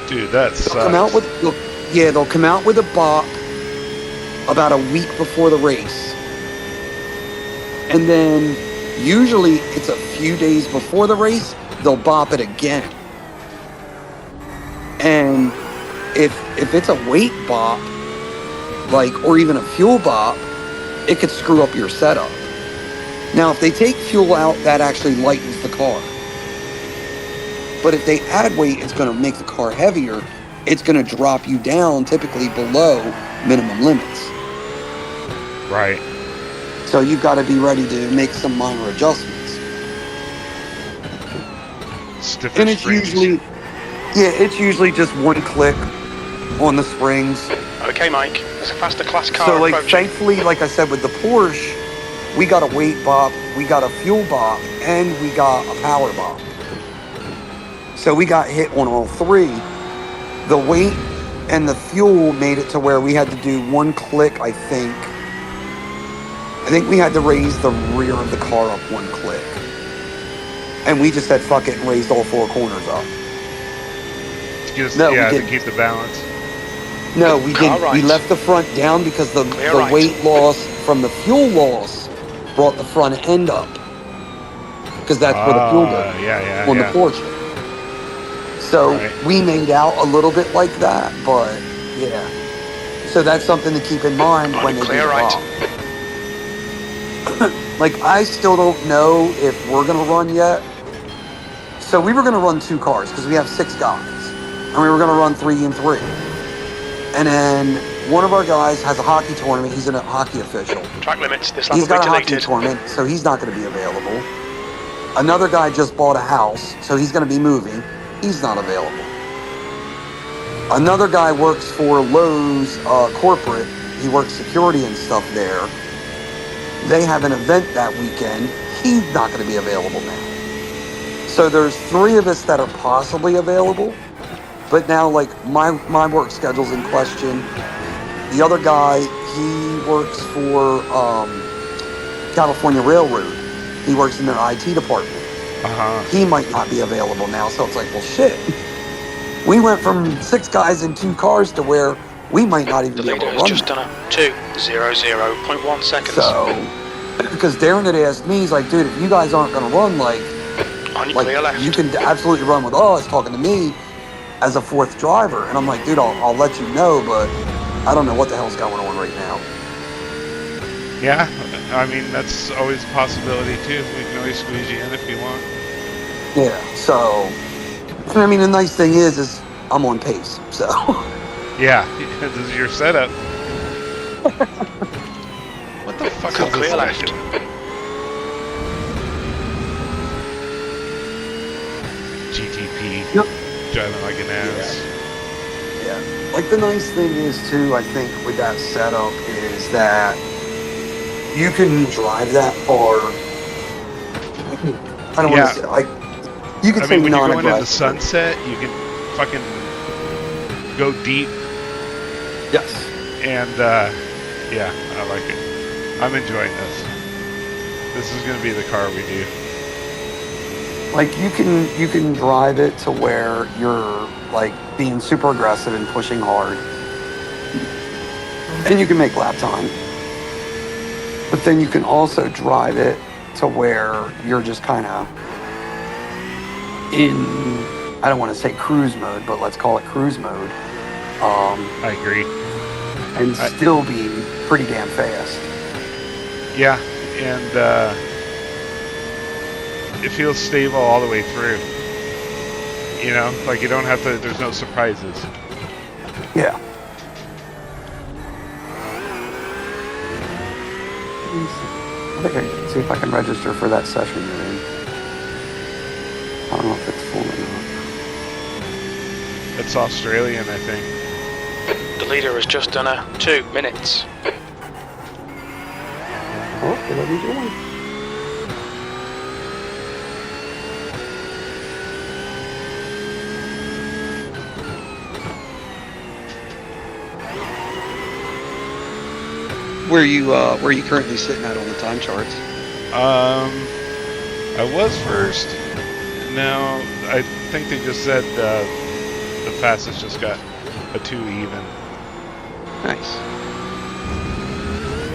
Dude, that sucks. They'll come out with a bop about a week before the race. And then usually it's a few days before the race, they'll bop it again. And if it's a weight bop, like, or even a fuel bop, it could screw up your setup. Now, if they take fuel out, that actually lightens the car. But if they add weight, it's going to make the car heavier. It's going to drop you down typically below minimum limits. Right. So you've got to be ready to make some minor adjustments. Stiffer And it's springs. it's usually just one click on the springs. Okay, Mike. There's a faster class car So, like, approaching. thankfully, like I said, with the Porsche, we got a weight bop, we got a fuel bop, and we got a power bop. So we got hit on all three. The weight and the fuel made it to where we had to do one click, I think. I think we had to raise the rear of the car up one click. And we just said, fuck it, and raised all four corners up. No, we to didn't. keep the balance. No, we Car didn't. We right. left the front down because the Clear right. weight loss from the fuel loss brought the front end up. Because that's where the fuel goes on the Porsche. So we made out a little bit like that, but yeah. So that's something to keep in mind when they do Clear the right. bop. Like, I still don't know if we're going to run yet. So we were going to run 2 cars because we have 6 guys. And we were going to run 3 and 3. And then one of our guys has a hockey tournament. He's a hockey official. Track limits. This lap He's will got be a hockey deleted. tournament, so he's not going to be available. Another guy just bought a house, so he's going to be moving. He's not available. Another guy works for Lowe's corporate. He works security and stuff there. They have an event that weekend. He's not going to be available now. So there's 3 of us that are possibly available. But now, like, my work schedule's in question. The other guy, he works for California Railroad. He works in their IT department. He might not be available now, so it's like, well, shit. We went from 6 guys in 2 cars to where we might not even The be able leader to has run just that. done a 2:00.1 seconds. So, because Darren had asked me, he's like, dude, if you guys aren't going to run, On your clear left. you can absolutely run with us, talking to me as a 4th driver. And I'm like, dude, I'll let you know, but I don't know what the hell's going on right now. Yeah, I mean, that's always a possibility, too. We can always squeeze you in if you want. Yeah, so, I mean, the nice thing is I'm on pace, so. Yeah, this is your setup. What the fuck is Clear this left. mission? GTP. Yep. Driving like an ass. Yeah. Like, the nice thing is, too, I think, with that setup is that you can drive that far. I don't want to say, like, you can say when you're going into non-aggressive. sunset, you can fucking go deep. Yes. And, yeah, I like it. I'm enjoying this. This is going to be the car we do. Like, you can drive it to where you're, like, being super aggressive and pushing hard. And you can make lap time. But then you can also drive it to where you're just kind of in, I don't want to say cruise mode, but let's call it cruise mode. I agree. And still be pretty damn fast. Yeah, and it feels stable all the way through. You know, like you don't have to, there's no surprises. Yeah. I think I can see if I can register for that session you're in. I don't know if it's full or not. It's Australian, I think. The leader has just done a 2 minutes. Oh, what are we doing? Where are you currently sitting at on the time charts? I was first. Now, I think they just said the fastest just got a 2 even. Nice.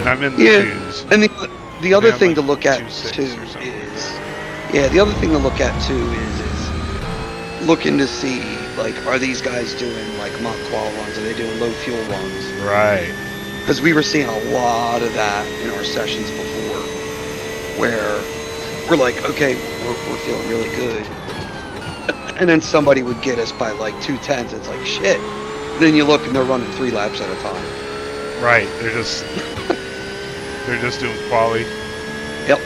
And I'm in the 2s. And the other I'm thing like to look at 2.6 too or something. is, the other thing to look at too is looking to see, like, are these guys doing like mock qual runs? Are they doing low fuel runs? Right. Because we were seeing a lot of that in our sessions before, where we're like, okay, we're feeling really good, and then somebody would get us by like 2/10. It's like shit. Then you look and they're running 3 laps at a time. Right. They're just They're just doing quali. Yep.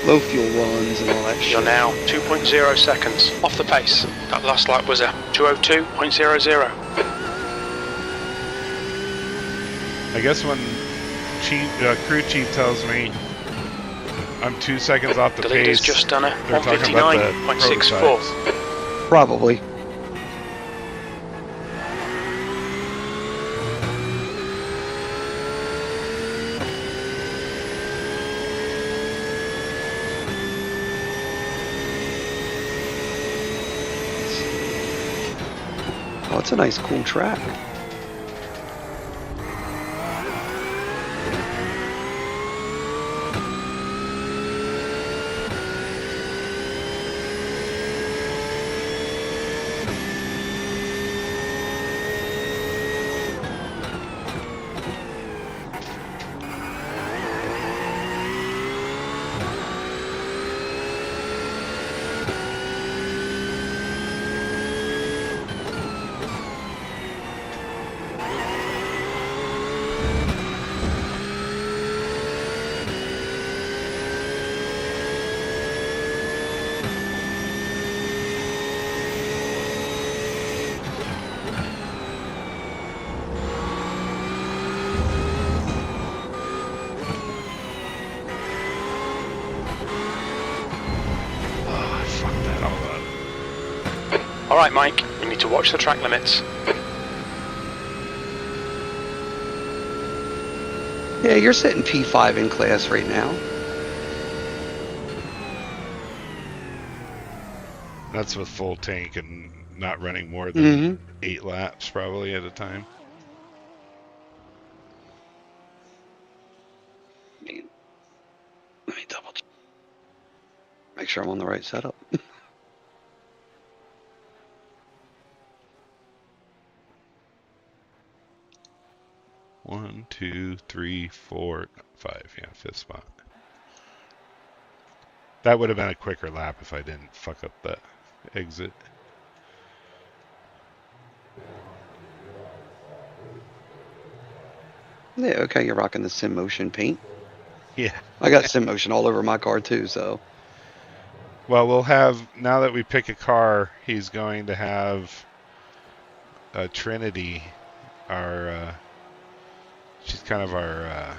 Low fuel runs and all that shit. You're now 2.0 seconds off the pace. That last lap was a 2:02.00. I guess when crew chief tells me I'm 2 seconds off the The leader's pace, just done a they're talking about the 159.64. prototypes. Probably. Oh, it's a nice, cool track. Alright, Mike, you need to watch the track limits. Yeah, you're sitting P5 in class right now. That's with full tank and not running more than Mm-hmm. 8 laps probably at a time. Let me double check. Make sure I'm on the right setup. 1, 2, 3, 4, 5. Yeah, 5th spot. That would have been a quicker lap if I didn't fuck up that exit. Yeah, okay, you're rocking the Sim Motion paint. Yeah. I got Sim Motion all over my car too, so. Well, we'll have, now that we pick a car, he's going to have Trinity, our, she's kind of our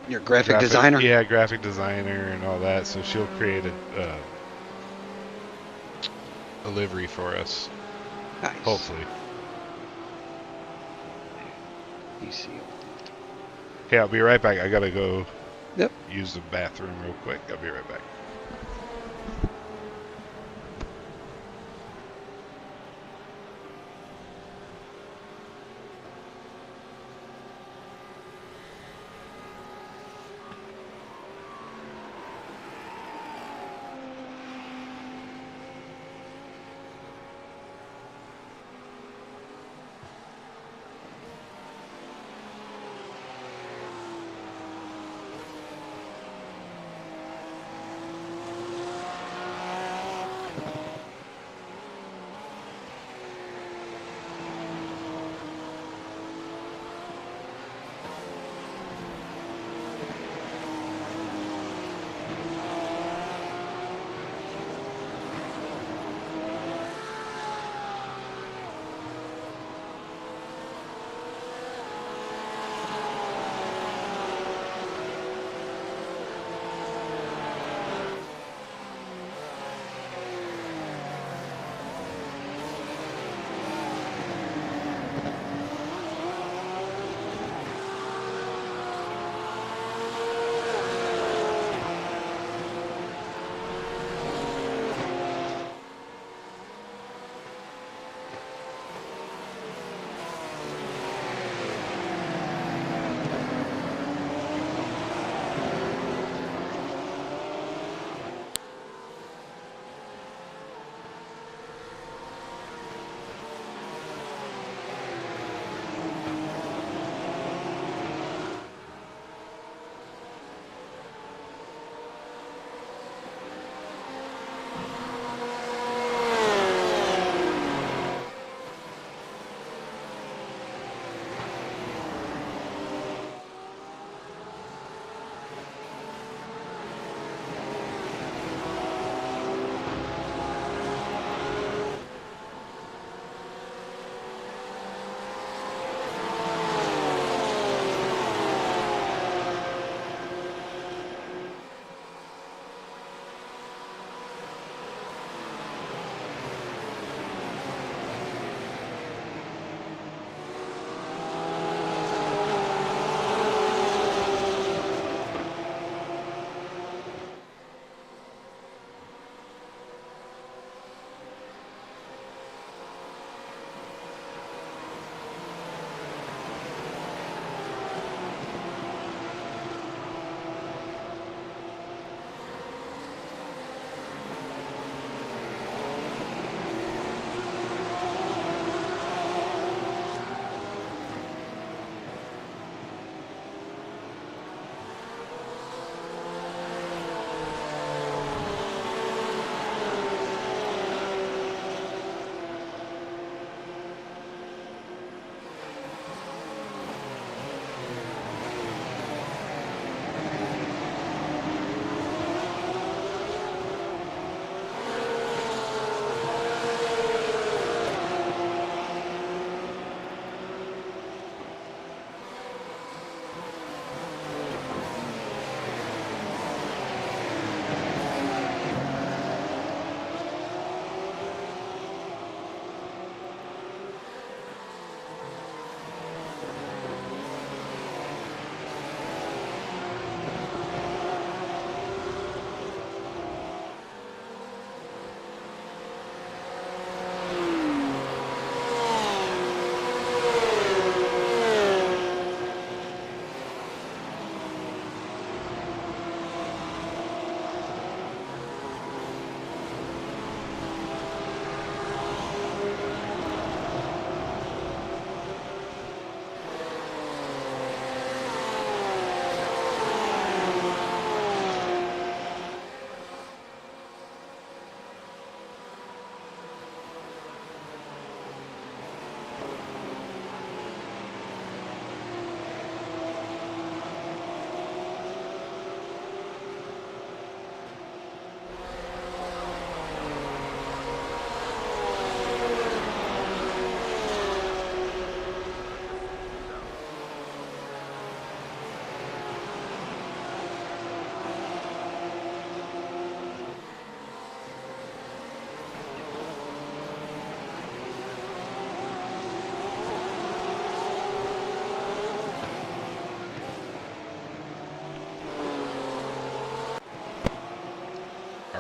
Your graphic designer? Yeah, graphic designer and all that. So she'll create a livery for us. Nice. Hopefully. You see. Hey, I'll be right back. I gotta go Yep. use the bathroom real quick. I'll be right back.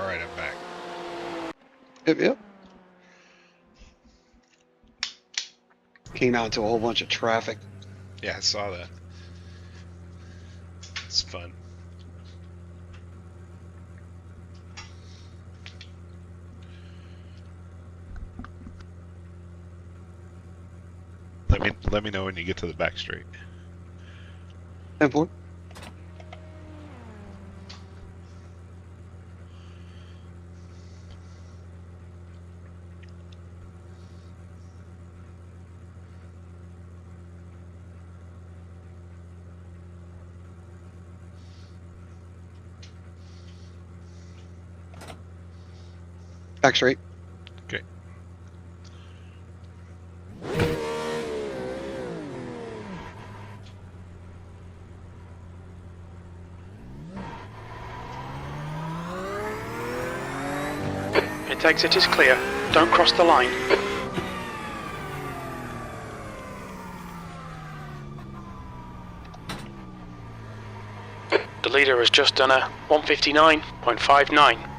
Alright, I'm back. Yep. Came out to a whole bunch of traffic. Yeah, I saw that. It's fun. Let me know when you get to the back straight. 10-4. Back straight. Okay. Its exit is clear. Don't cross the line. The leader has just done a 159.59.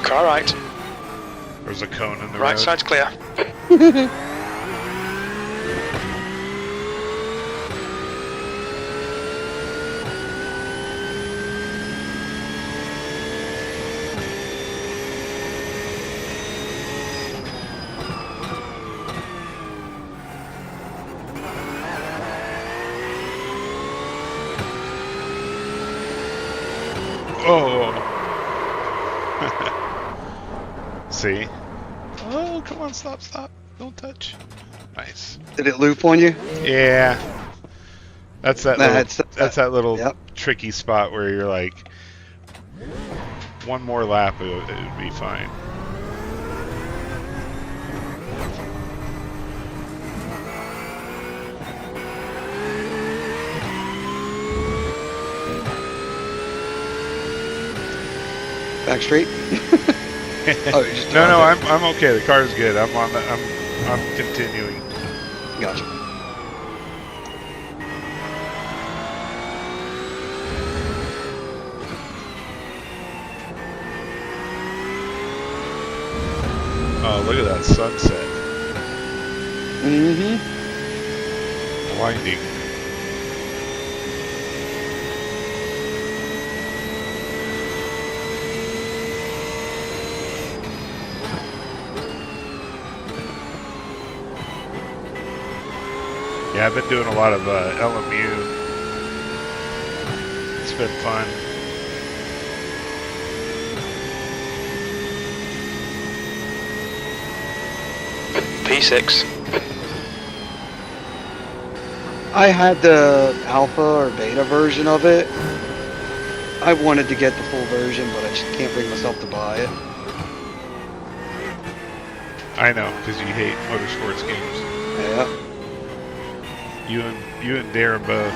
Car right. There's a cone in the Right road. side's clear. Oh! See? Oh, come on, stop. Don't touch. Nice. Did it loop on you? Yeah. That's that little, That's that little Yep. tricky spot where you're like, one more lap, it would be fine. Back straight. Oh, you're just No, out there. I'm okay. The car's good. I'm continuing. Gotcha. Oh, look at that sunset. Mm-hmm. Blinding. Yeah, I've been doing a lot of LMU. It's been fun. P6. I had the alpha or beta version of it. I wanted to get the full version, but I just can't bring myself to buy it. I know, because you hate motorsports games. Yeah. You and Darren both.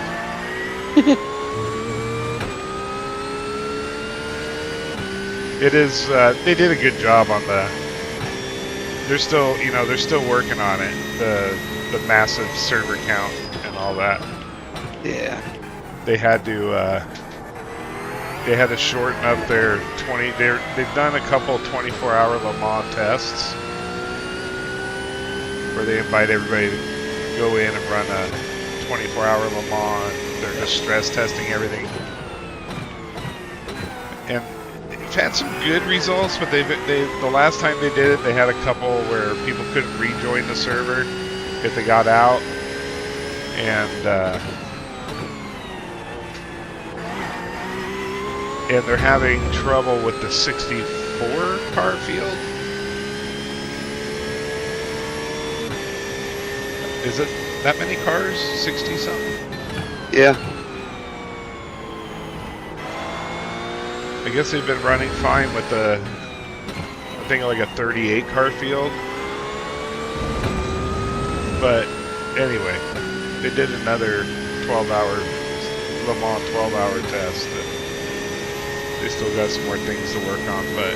It is. They did a good job on the. They're still working on it. The massive server count and all that. Yeah. They had to shorten up their 20. They've done a couple 24-hour Le Mans tests where they invite everybody to go in and run a 24-hour Le Mans. They're just stress testing everything, and they've had some good results. But the last time they did it, they had a couple where people couldn't rejoin the server if they got out, and they're having trouble with the 64 car field. Is it that many cars? 60 something? Yeah. I guess they've been running fine with the, I think like a 38 car field. But anyway, they did another 12-hour Le Mans 12-hour test. They still got some more things to work on, but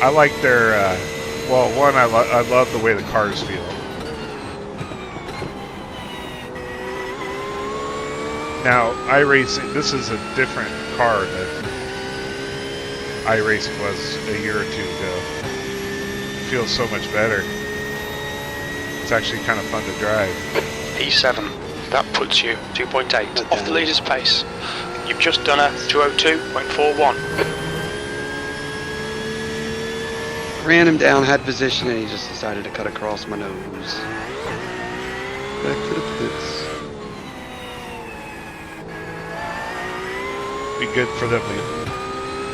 I like their. Well, one, I love the way the cars feel. Now, iRacing, this is a different car than iRacing was a year or two ago. It feels so much better. It's actually kind of fun to drive. P7. That puts you 2.8 off the leader's pace. You've just done a 202.41. Ran him down, had position, and he just decided to cut across my nose. Back to the pits. Be good for them to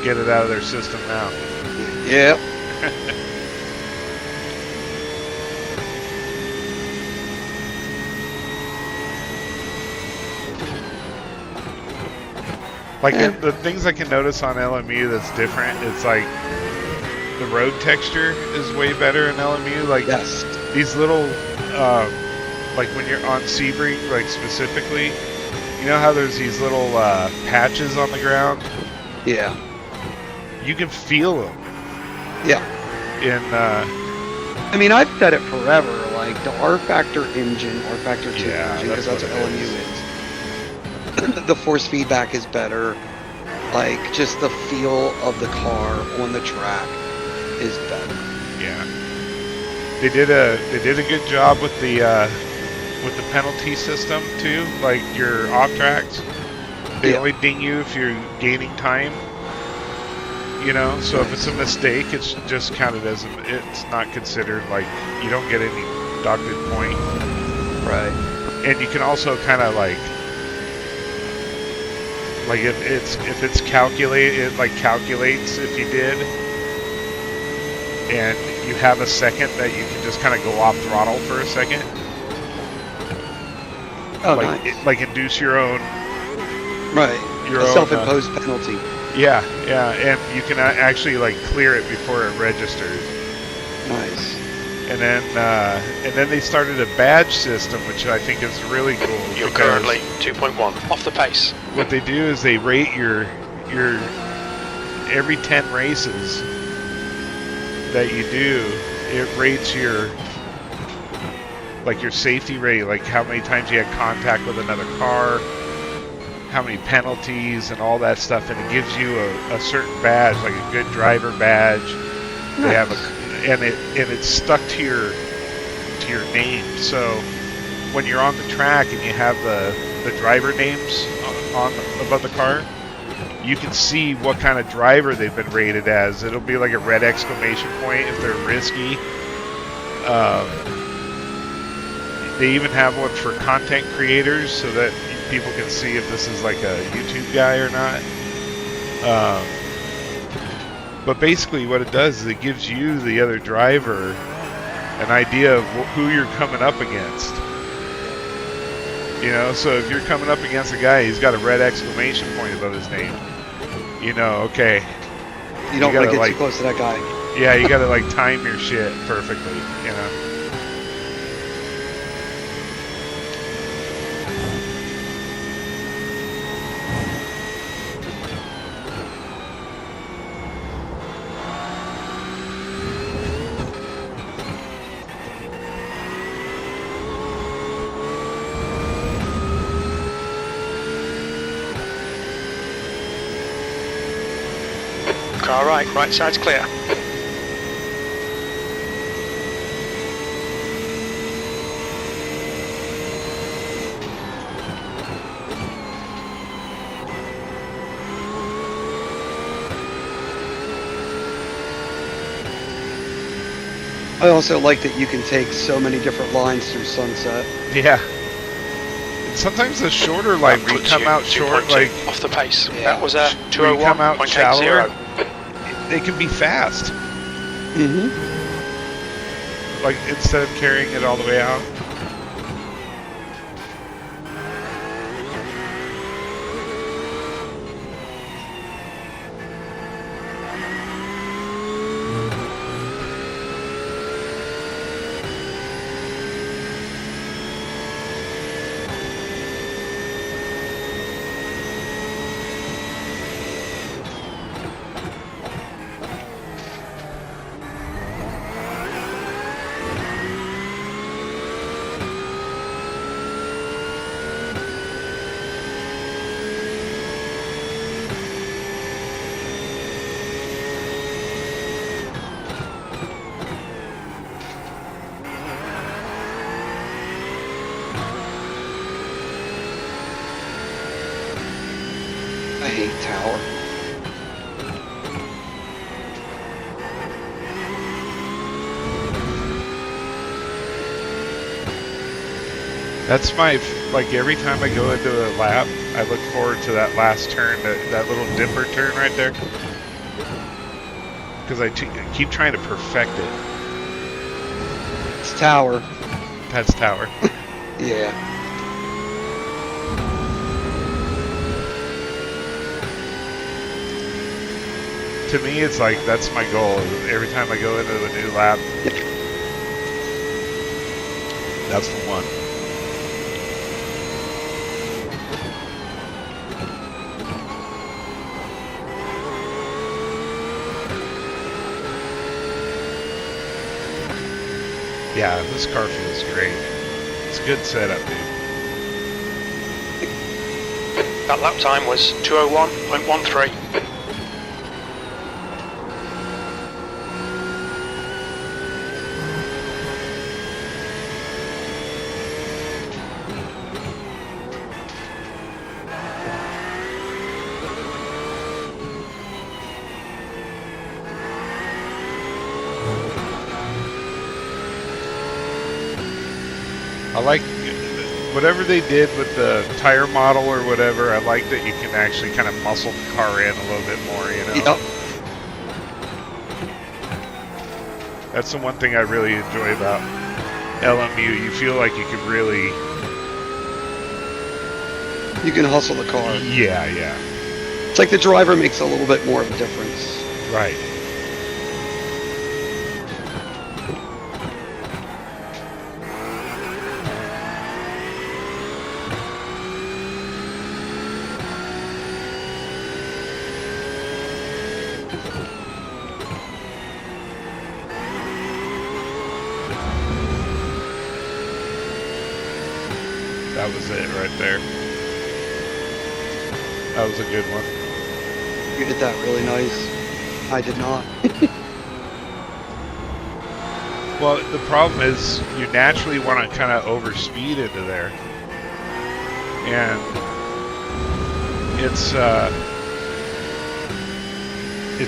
get it out of their system now. Yep. Like the things I can notice on LMU that's different, it's like the road texture is way better in LMU. Like Yes. these little, like when you're on Sebring, like specifically, you know how there's these little patches on the ground? Yeah. You can feel them. Yeah. In I mean, I've said it forever, like the R Factor engine, R Factor 2 Yeah, engine, because that's that's what what it LMU is. The force feedback is better. Like, just the feel of the car on the track is better. yeah, they did a good job with the penalty system too. Like your off tracks, they Yeah. only ding you if you're gaining time. You know, so if it's a mistake, it's just counted as it's not considered, like you don't get any doctored point. Right. And you can also kind of like if it's calculated, it like calculates if you did, and you have a second that you can just kind of go off throttle for a second. Oh, Like nice. like induce your own. Right. Your A own, self-imposed penalty. Yeah, and you can actually like clear it before it registers. Nice. And then they started a badge system, which I think is really cool. You're because currently 2.1 off the pace. what they do is they rate your every 10 races that you do, it rates your safety rate, like how many times you had contact with another car, how many penalties and all that stuff, and it gives you a certain badge, like a good driver badge. They have it's stuck to your name. So when you're on the track and you have the driver names on above the car, you can see what kind of driver they've been rated as. It'll be like a red exclamation point if they're risky. They even have one for content creators so that people can see if this is like a YouTube guy or not. But basically what it does is it gives you, the other driver, an idea of who you're coming up against. You know, so if you're coming up against a guy, he's got a red exclamation point above his name. You know, okay. You don't want to get like, too close to that guy. Yeah, you gotta like time your shit perfectly, you know. Car right side's clear. I also like that you can take so many different lines through Sunset. Yeah. And sometimes the shorter line where you Puts come out short, 2.2 like off the pace. Yeah. That was a where you come out shallower, 201.80. they can be fast. Mm-hmm. Like instead of carrying it all the way out. hate tower. That's my, like, every time I go into a lap, I look forward to that last turn, that little dipper turn right there. Because I keep trying to perfect it. It's tower. That's tower. Yeah. To me, it's like, that's my goal. Every time I go into a new lap, that's the one. Yeah, this car feels great. It's a good setup, dude. That lap time was 2:01.13. I like whatever they did with the tire model or whatever. I like that you can actually kind of muscle the car in a little bit more, you know? Yep. That's the one thing I really enjoy about LMU. You feel like you can really... You can hustle the car. Yeah, yeah. It's like the driver makes a little bit more of a difference. Right. That was it right there. That was a good one. You did that really nice. I did not. Well, the problem is you naturally want to kind of overspeed into there. And it's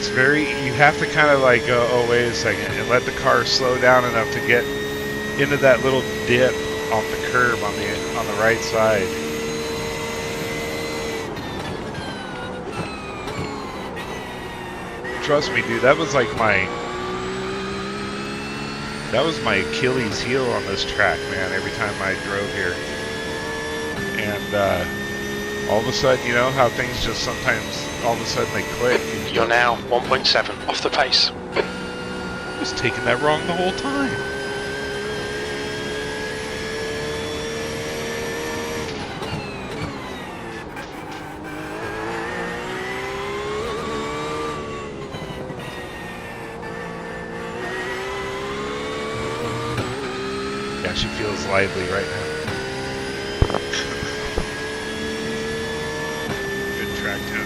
very, you have to kind of like go, oh, wait a second, and let the car slow down enough to get into that little dip off the curb on the right side. Trust me, dude, that was my Achilles heel on this track, man, every time I drove here. And all of a sudden, you know how things just sometimes, all of a sudden they click. You're now 1.7 off the pace. I was taking that wrong the whole time. Yeah, she feels lively right now. Good track too.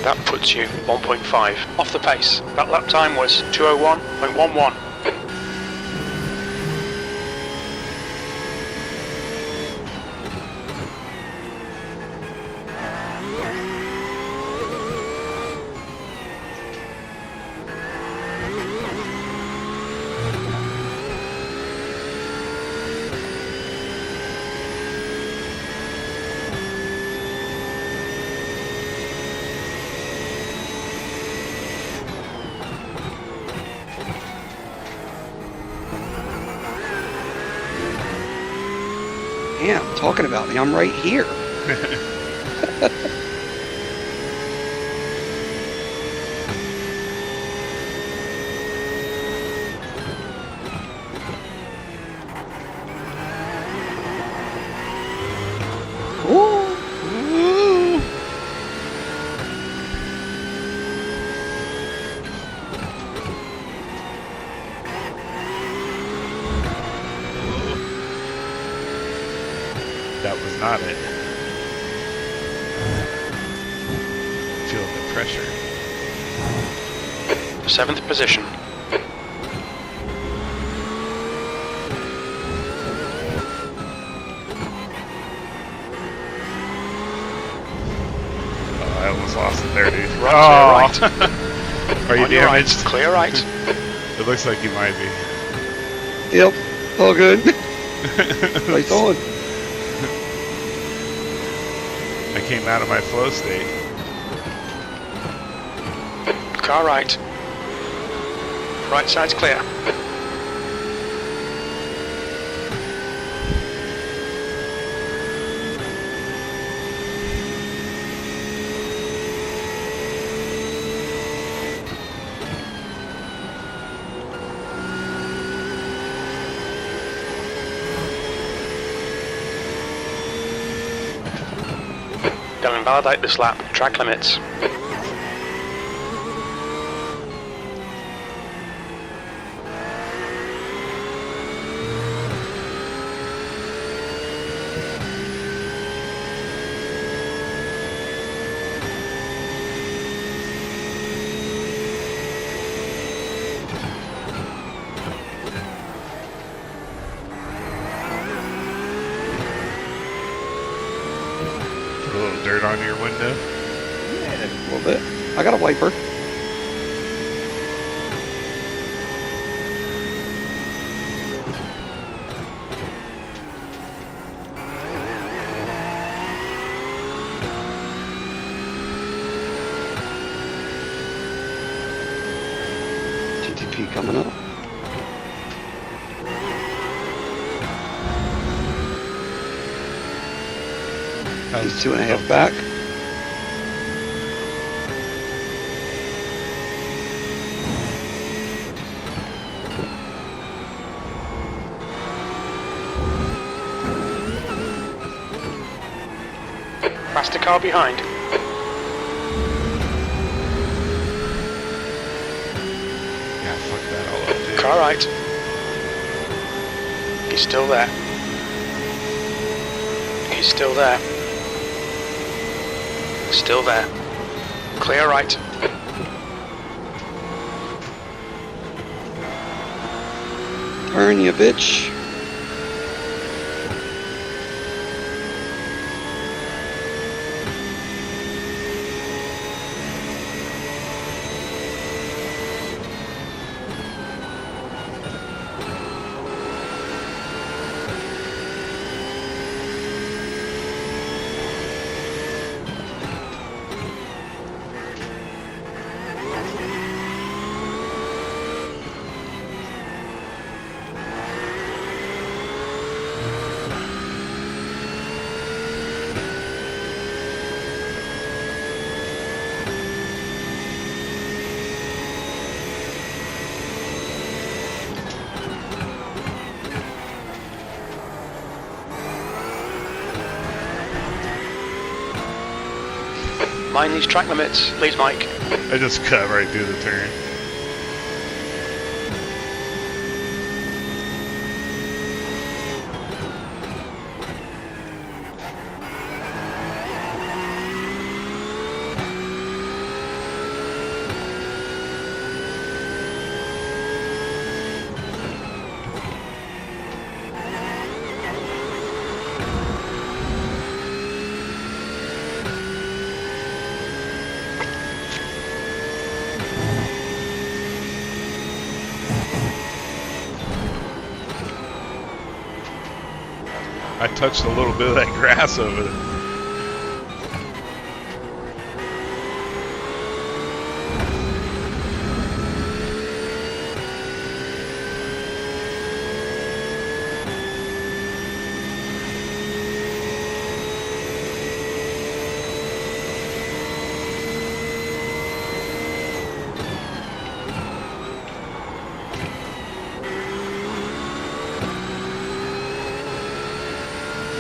That puts you 1.5 off the pace. That lap time was 2:01.11. Yeah, talking about me. I'm right here. Ooh. That was not it. Feeling the pressure. 7th position. Oh, I almost lost it there, dude. Right, Oh. Are you On your right, damaged? clear right. It looks like you might be. Yep, all good. Right on. I came out of my flow state. Car right. Right side's clear. Don't invalidate this lap. Track limits. Put a little dirt on your window. Yeah, a little bit. I got a wiper. TTP coming up. He's 2.5 back. Faster car behind. Yeah, fuck that all up, dude. Car right. He's still there. He's still there. Still there. Clear right. Turn, you bitch. Mind these track limits, please, Mike. I just cut right through the turn. I touched a little bit of that grass over there.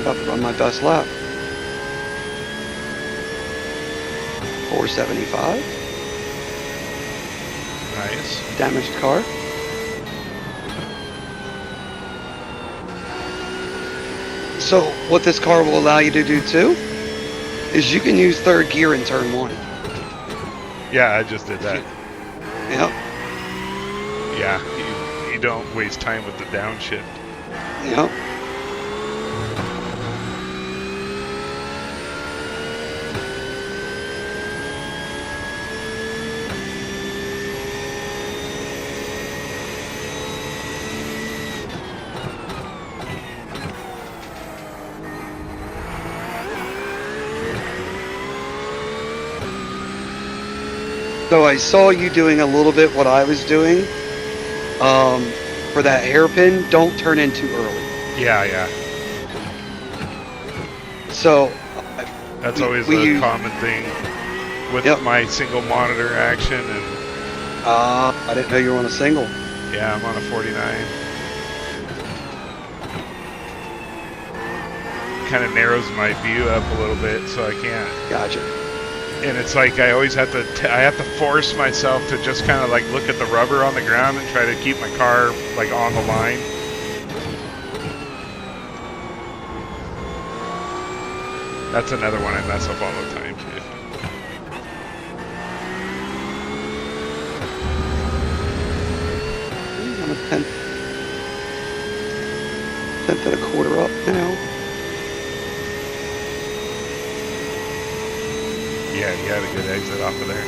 About to run my best lap. 475. Nice. Damaged car. So what this car will allow you to do too is you can use third gear in turn 1. Yeah, I just did that. Yep. Yeah, you don't waste time with the downshift. Yep. So I saw you doing a little bit what I was doing. For that hairpin, don't turn in too early. Yeah. So That's we- always we a use- common thing with Yep. my single monitor action, and I didn't know you were on a single. yeah, I'm on a 49. Kind of narrows my view up a little bit, so I can't. Gotcha. And it's like I always have to. I have to force myself to just kind of like look at the rubber on the ground and try to keep my car like on the line. That's another one I mess up all the time too. I'm a tenth and a quarter up now. Yeah, you had a good exit off of there.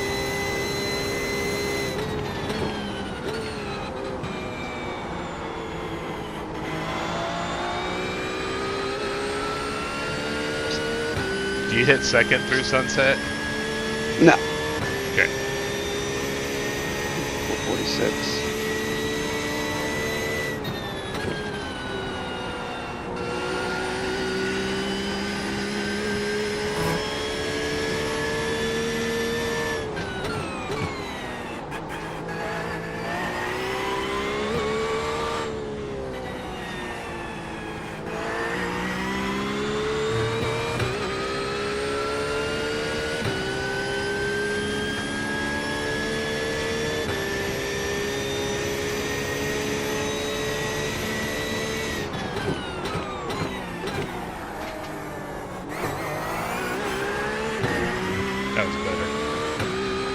Do you hit second through sunset? No. Okay. 446. That was better.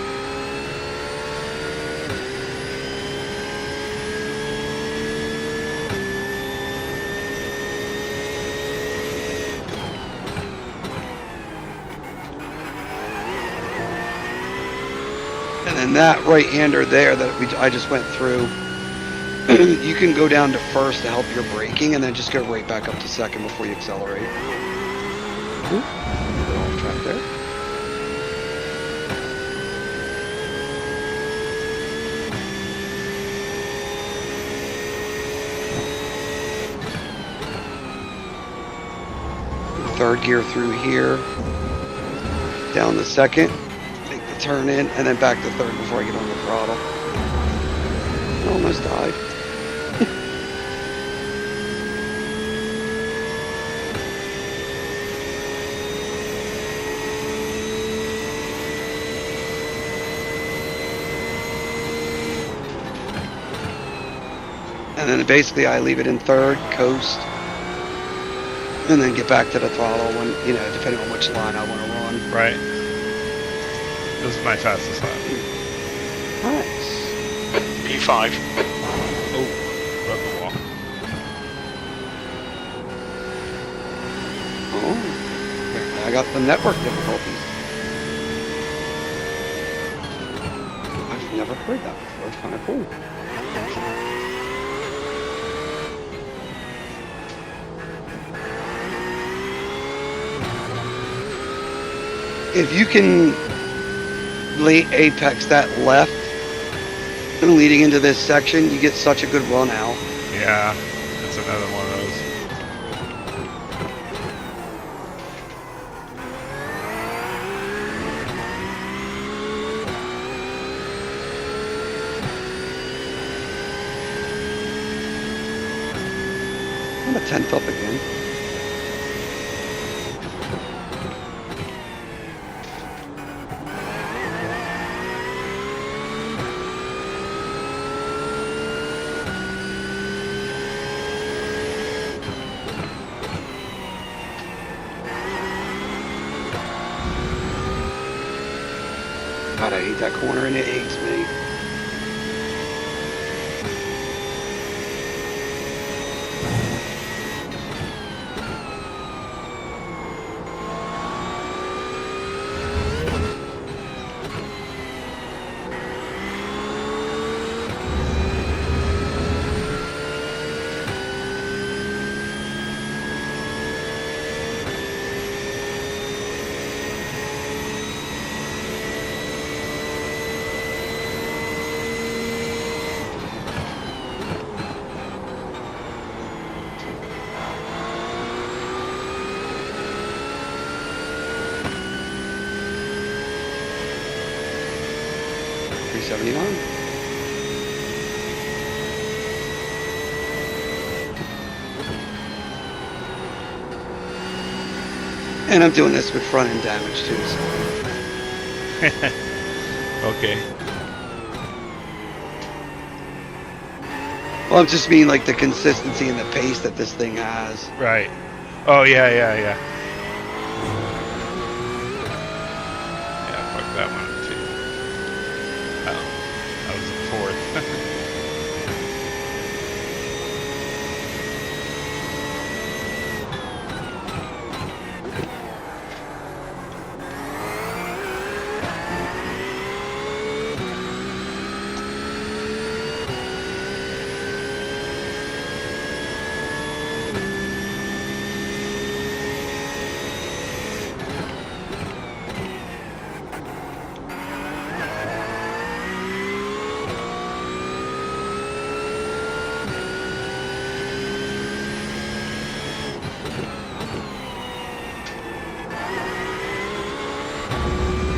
And then that right-hander there that I just went through, you can go down to first to help your braking, and then just go right back up to second before you accelerate. Ooh, a little off track there. Third gear through here, down the second, make the turn in, and then back to third before I get on the throttle. I almost died. And then basically I leave it in third, coast, and then get back to the throttle when, depending on which line I want to run. Right. This is my fastest lap. Nice. P5. Oh, rub the wall. Oh, I got the network difficulties. I've never heard that before. It's kind of cool. if you can apex that left and leading into this section, you get such a good run out. Yeah, that's another one of those. I'm a 10th up again. God, I hate that corner and it aches me. And I'm doing this with front end damage too. So. Okay. Well, I just mean like the consistency and the pace that this thing has. Right. Oh, yeah. Yeah, fuck that one up too. Oh, that was the fourth.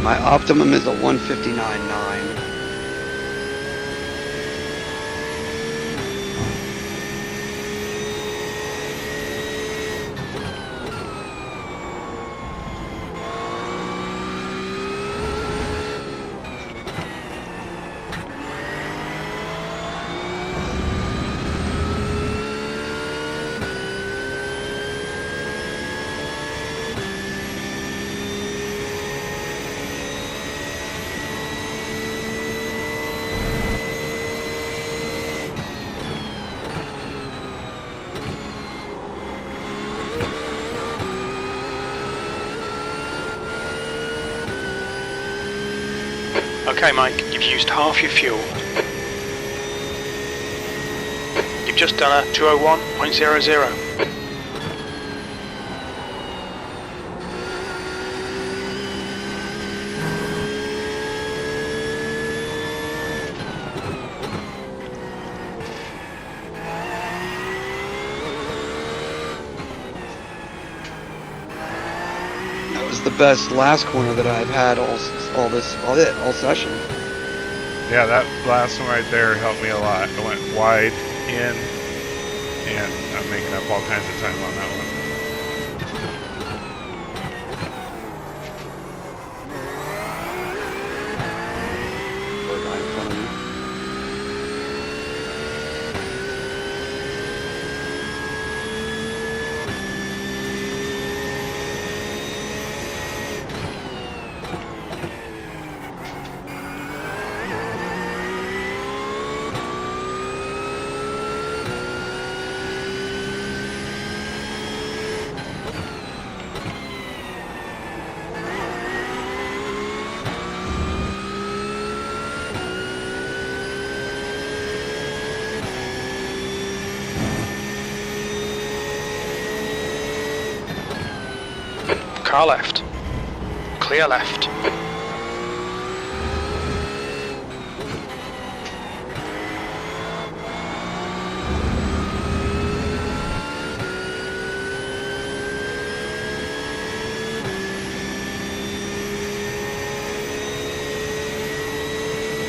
My optimum is a 159.9. Okay, Mike, you've used half your fuel. You've just done a 201.00. That was the best last corner that I've had all session. Yeah, that last one right there helped me a lot. I went wide in, and I'm making up all kinds of time on that one. Guy in front of me. Car left. clear left.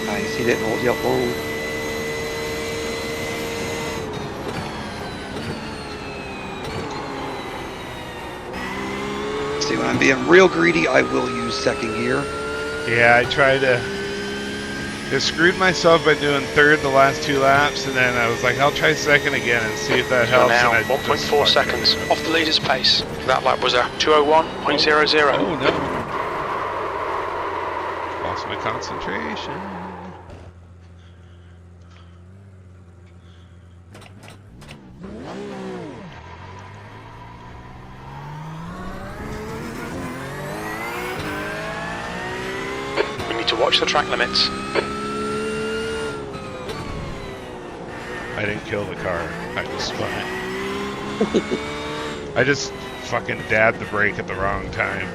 Nice, he didn't hold you up long. See, when I'm being real greedy, I will use second gear. Yeah, I tried to. I screwed myself by doing third the last 2 laps, and then I was like, I'll try second again and see if that You're helps. now and I just 1.4 seconds off the leader's pace. That lap was a 2:01.00. Oh no! Lost my concentration. We need to watch the track limits. I didn't kill the car. I just spun it. I just fucking dabbed the brake at the wrong time.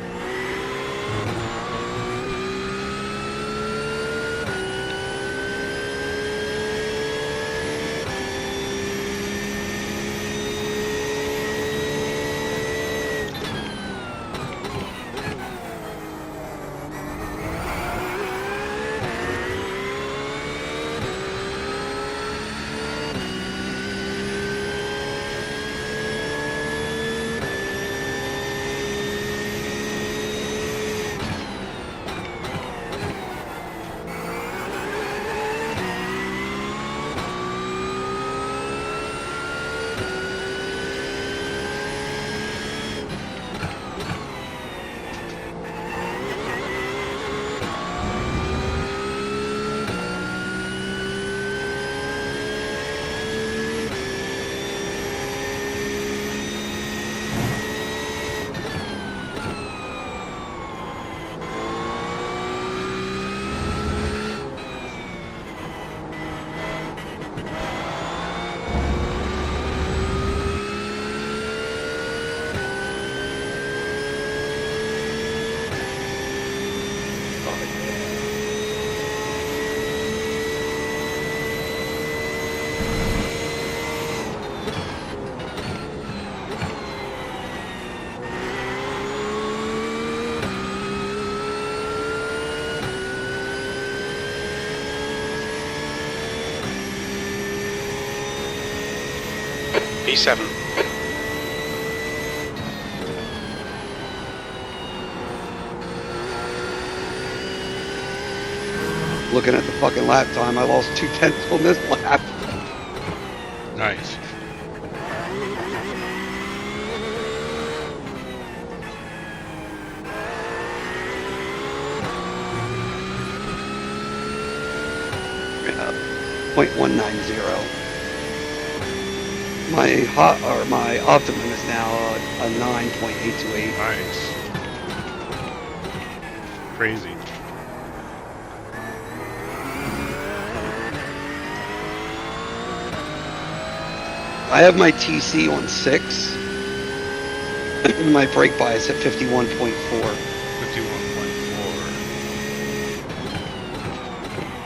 P7. Looking at the fucking lap time, I lost 2/10 on this lap. Nice. Yeah, 0.190. My optimum is now a 9.828. Nice. Crazy. I have my TC on 6. And my brake bias at 51.4. 51.4.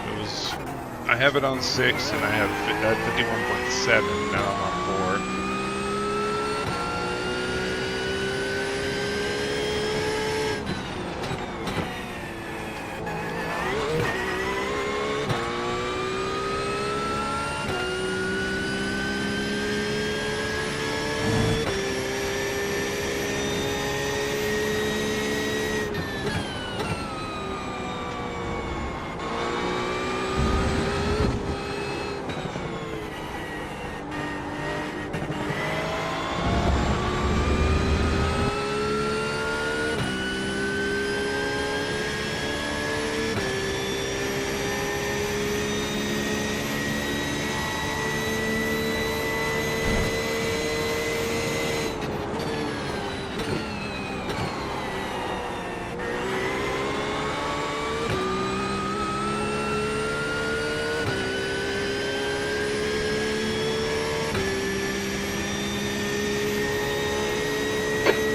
It was. I have it on 6, and I have 51.7. Now I'm on 4.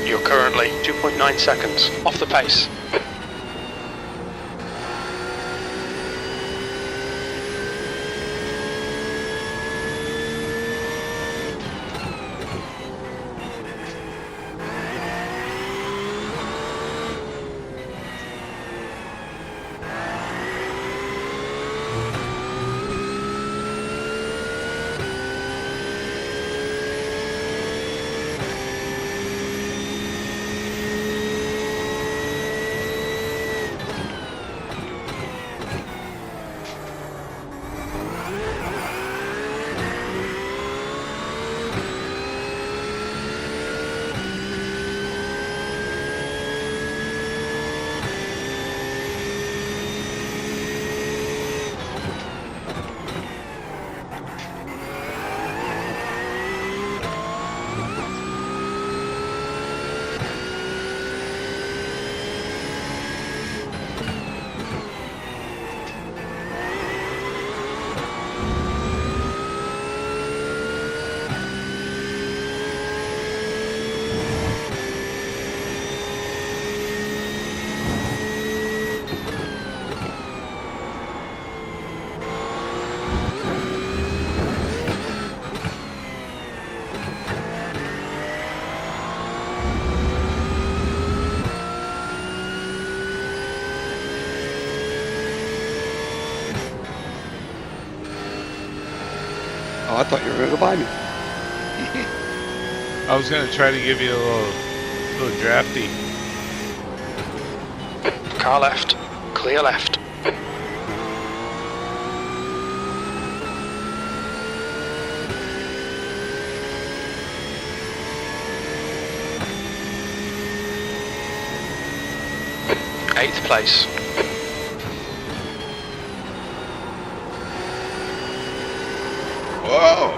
You're currently 2.9 seconds off the pace. thought you were going to go by me. I was gonna try to give you a little drafty. Car left. Clear left. Eighth place. Whoa!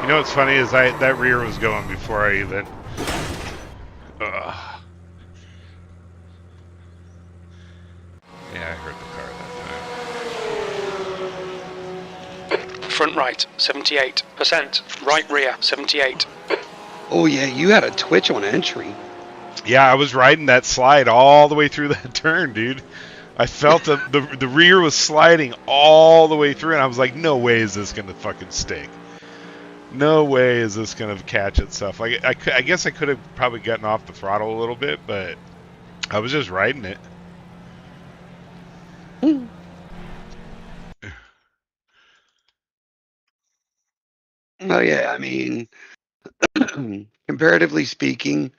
You know what's funny is that rear was going before I even. Yeah, I heard the car that time. Front right, 78%. Right rear, 78. Oh yeah, you had a twitch on entry. Yeah, I was riding that slide all the way through that turn, dude. I felt the rear was sliding all the way through, and I was like, no way is this gonna fucking stick. No way is this gonna catch itself. Like I guess I could have probably gotten off the throttle a little bit, but I was just riding it. Oh yeah, I mean, comparatively speaking,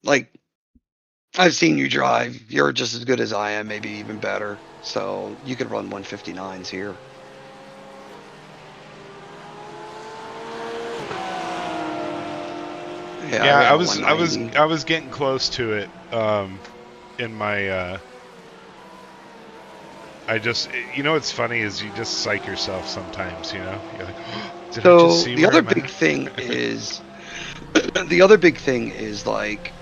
like I've seen you drive. You're just as good as I am, maybe even better. So you could run 159s here. Yeah, ran I a was 190. getting close to it in my I just what's funny is you just psych yourself sometimes, you know. You're like, oh, did I just see The where other I'm big at? thing is the other big thing is like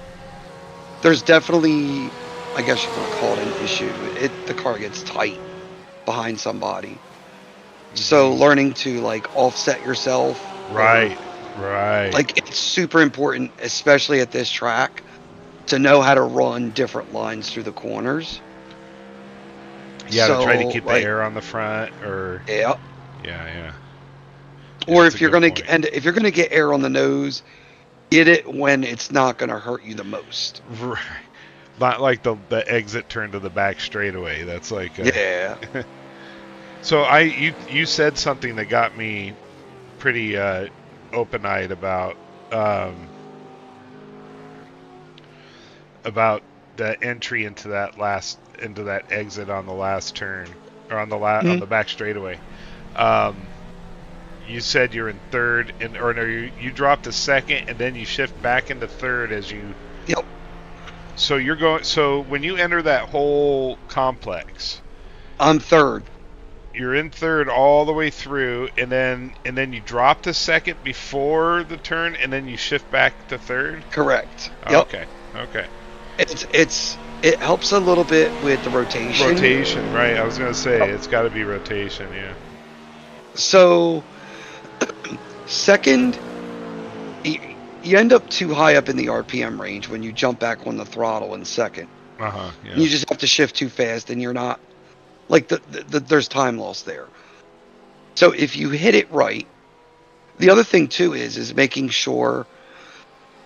there's definitely, I guess you want to call it an issue. The car gets tight behind somebody. So learning to like offset yourself. Right. Like it's super important, especially at this track, to know how to run different lines through the corners. Yeah, so, to try to keep like, the air on the front, or yeah. yeah. Or That's if a you're good gonna point. if you're gonna get air on the nose, get it when it's not gonna hurt you the most. Right. Not like the exit turn to the back straightaway. That's like Yeah. So you said something that got me pretty open-eyed about the entry into that exit on the last turn, or on the back straightaway. You said you're in third, or no, you dropped to second, and then you shift back into third as you. Yep. So you're going. So when you enter that whole complex, I'm third. You're in third all the way through, and then you drop to second before the turn, and then you shift back to third. Correct. Oh, Yep. Okay. It helps a little bit with the rotation. Rotation, right? I was gonna say it's got to be rotation, yeah. So, second, you end up too high up in the RPM range when you jump back on the throttle in second. Yeah. You just have to shift too fast, and you're not like there's time loss there. So if you hit it right, the other thing too is making sure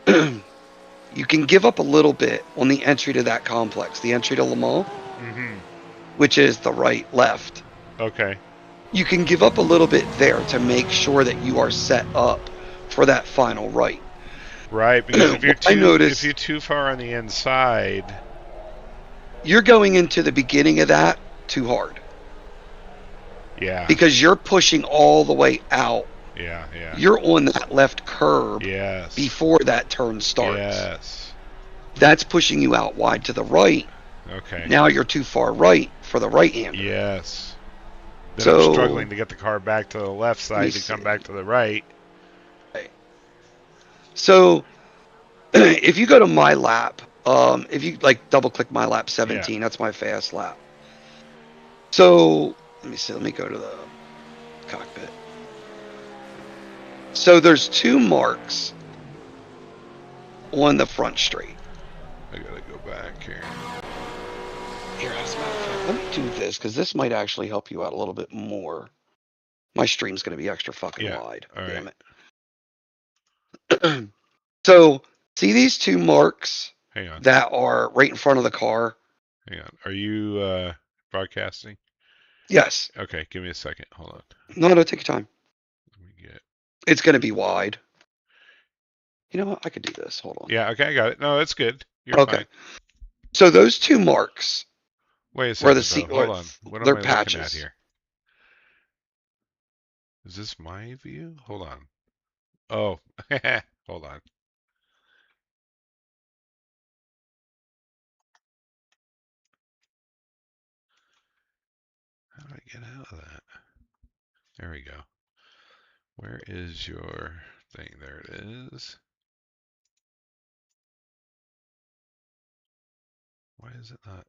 you can give up a little bit on the entry to that complex, the entry to Le Mans, which is the right left. Okay. You can give up a little bit there to make sure that you are set up for that final right. Right, because if you're too far on the inside, you're going into the beginning of that too hard. Yeah. Because you're pushing all the way out. Yeah. You're on that left curb. Yes. Before that turn starts. Yes. That's pushing you out wide to the right. Okay. Now you're too far right for the right-hander. Yes. Then So, I'm struggling to get the car back to the left side to come back to the right. So, if you go to my lap, if you like double click my lap 17, that's my fast lap. So, let me see, let me go to the cockpit. So there's 2 marks on the front straight. I gotta go back here. Here, as a matter of fact, let me do this, because this might actually help you out a little bit more. My stream's going to be extra fucking wide. All Damn right. it. So, see these 2 marks Hang on. that are right in front of the car? Hang on. Are you broadcasting? Yes. Okay, give me a second. Hold on. No, take your time. Let me get. It's going to be wide. You know what? I could do this. Hold on. Yeah, okay, I got it. No, it's good. You're Okay. fine. So those two marks Wait a where the second, though. seat, Hold on. What am they're I looking at patches. here? Is this my view? Hold on. Oh, hold on. How do I get out of that? There we go. Where is your thing? There it is. Why is it not?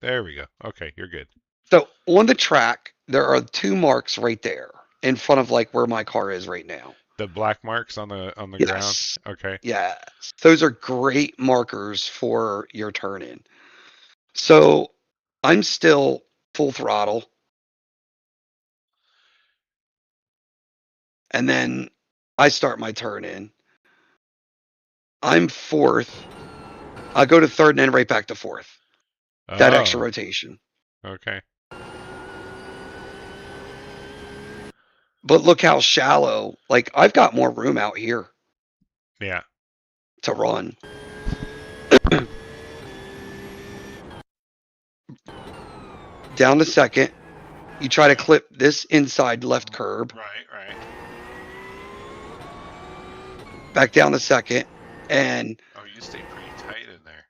There we go. Okay, you're good. So on the track, there are two marks right there in front of like where my car is right now. The black marks on the ground. Yes. Okay. Yes. Those are great markers for your turn in. So I'm still full throttle. And then I start my turn in. I'm fourth. I go to third and then right back to fourth. That extra Oh, rotation. okay. But look how shallow. Like I've got more room out here Yeah. to run. Down to second. You try to clip this inside left curb. Right. Back down to second. And Oh, you stay pretty tight in there.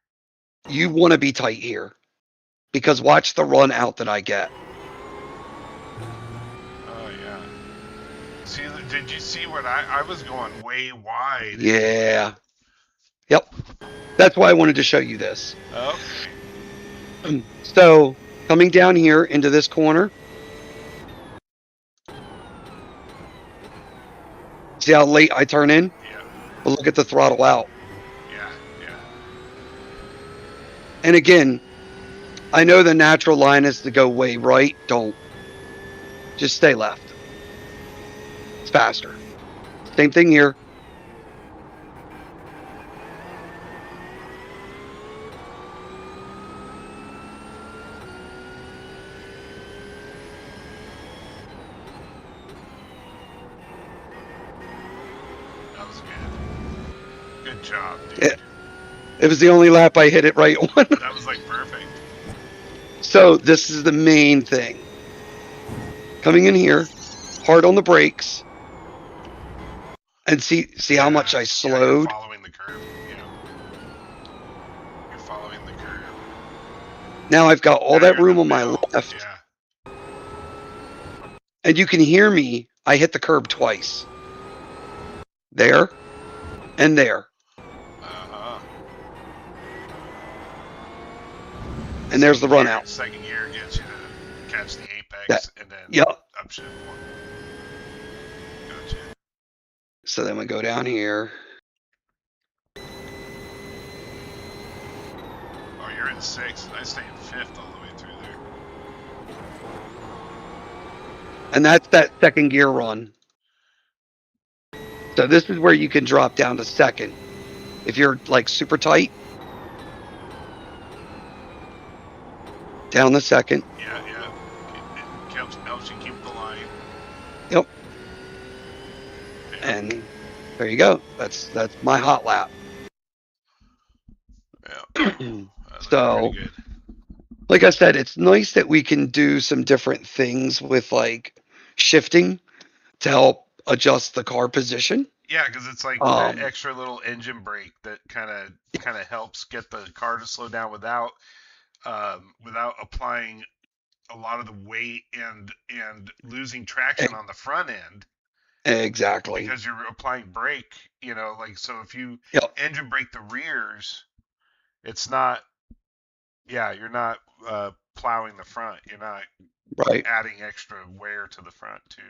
you want to be tight here. Because watch the run out that I get. Oh, yeah. See, did you see what I was going way wide? Yeah. Yep. That's why I wanted to show you this. Okay. So coming down here into this corner. See how late I turn in? Yeah. But look at the throttle out. Yeah. And again, I know the natural line is to go way right. Don't. Just stay left. It's faster. Same thing here. That was good. Good job, dude. It was the only lap I hit it right on. That was like perfect. So this is the main thing. Coming in here, hard on the brakes, and see how much I You're slowed. following the curve. Yeah. You're following the curve. Now I've got all Now that you're in room the on my middle. left, Yeah. and you can hear me. I hit the curb twice. There and there. Uh-huh. And there's the run out. Second gear gets you to catch the apex and then Yep. upshift one. Gotcha. So then we go down here. Oh, you're in sixth. I stay in fifth all the way through there. And that's that second gear run. So this is where you can drop down to second. If you're like super tight, down the second. Yeah. It helps you keep the line. Yep. Yeah. And there you go. That's my hot lap. Yeah. So, pretty good. like I said, it's nice that we can do some different things with like shifting to help adjust the car position. Yeah, because it's like that extra little engine brake that kind of helps get the car to slow down without applying a lot of the weight and losing traction on the front end. Exactly. Because you're applying brake, like so if you engine brake the rears, it's not. Yeah, you're not plowing the front. You're not Right. adding extra wear to the front too.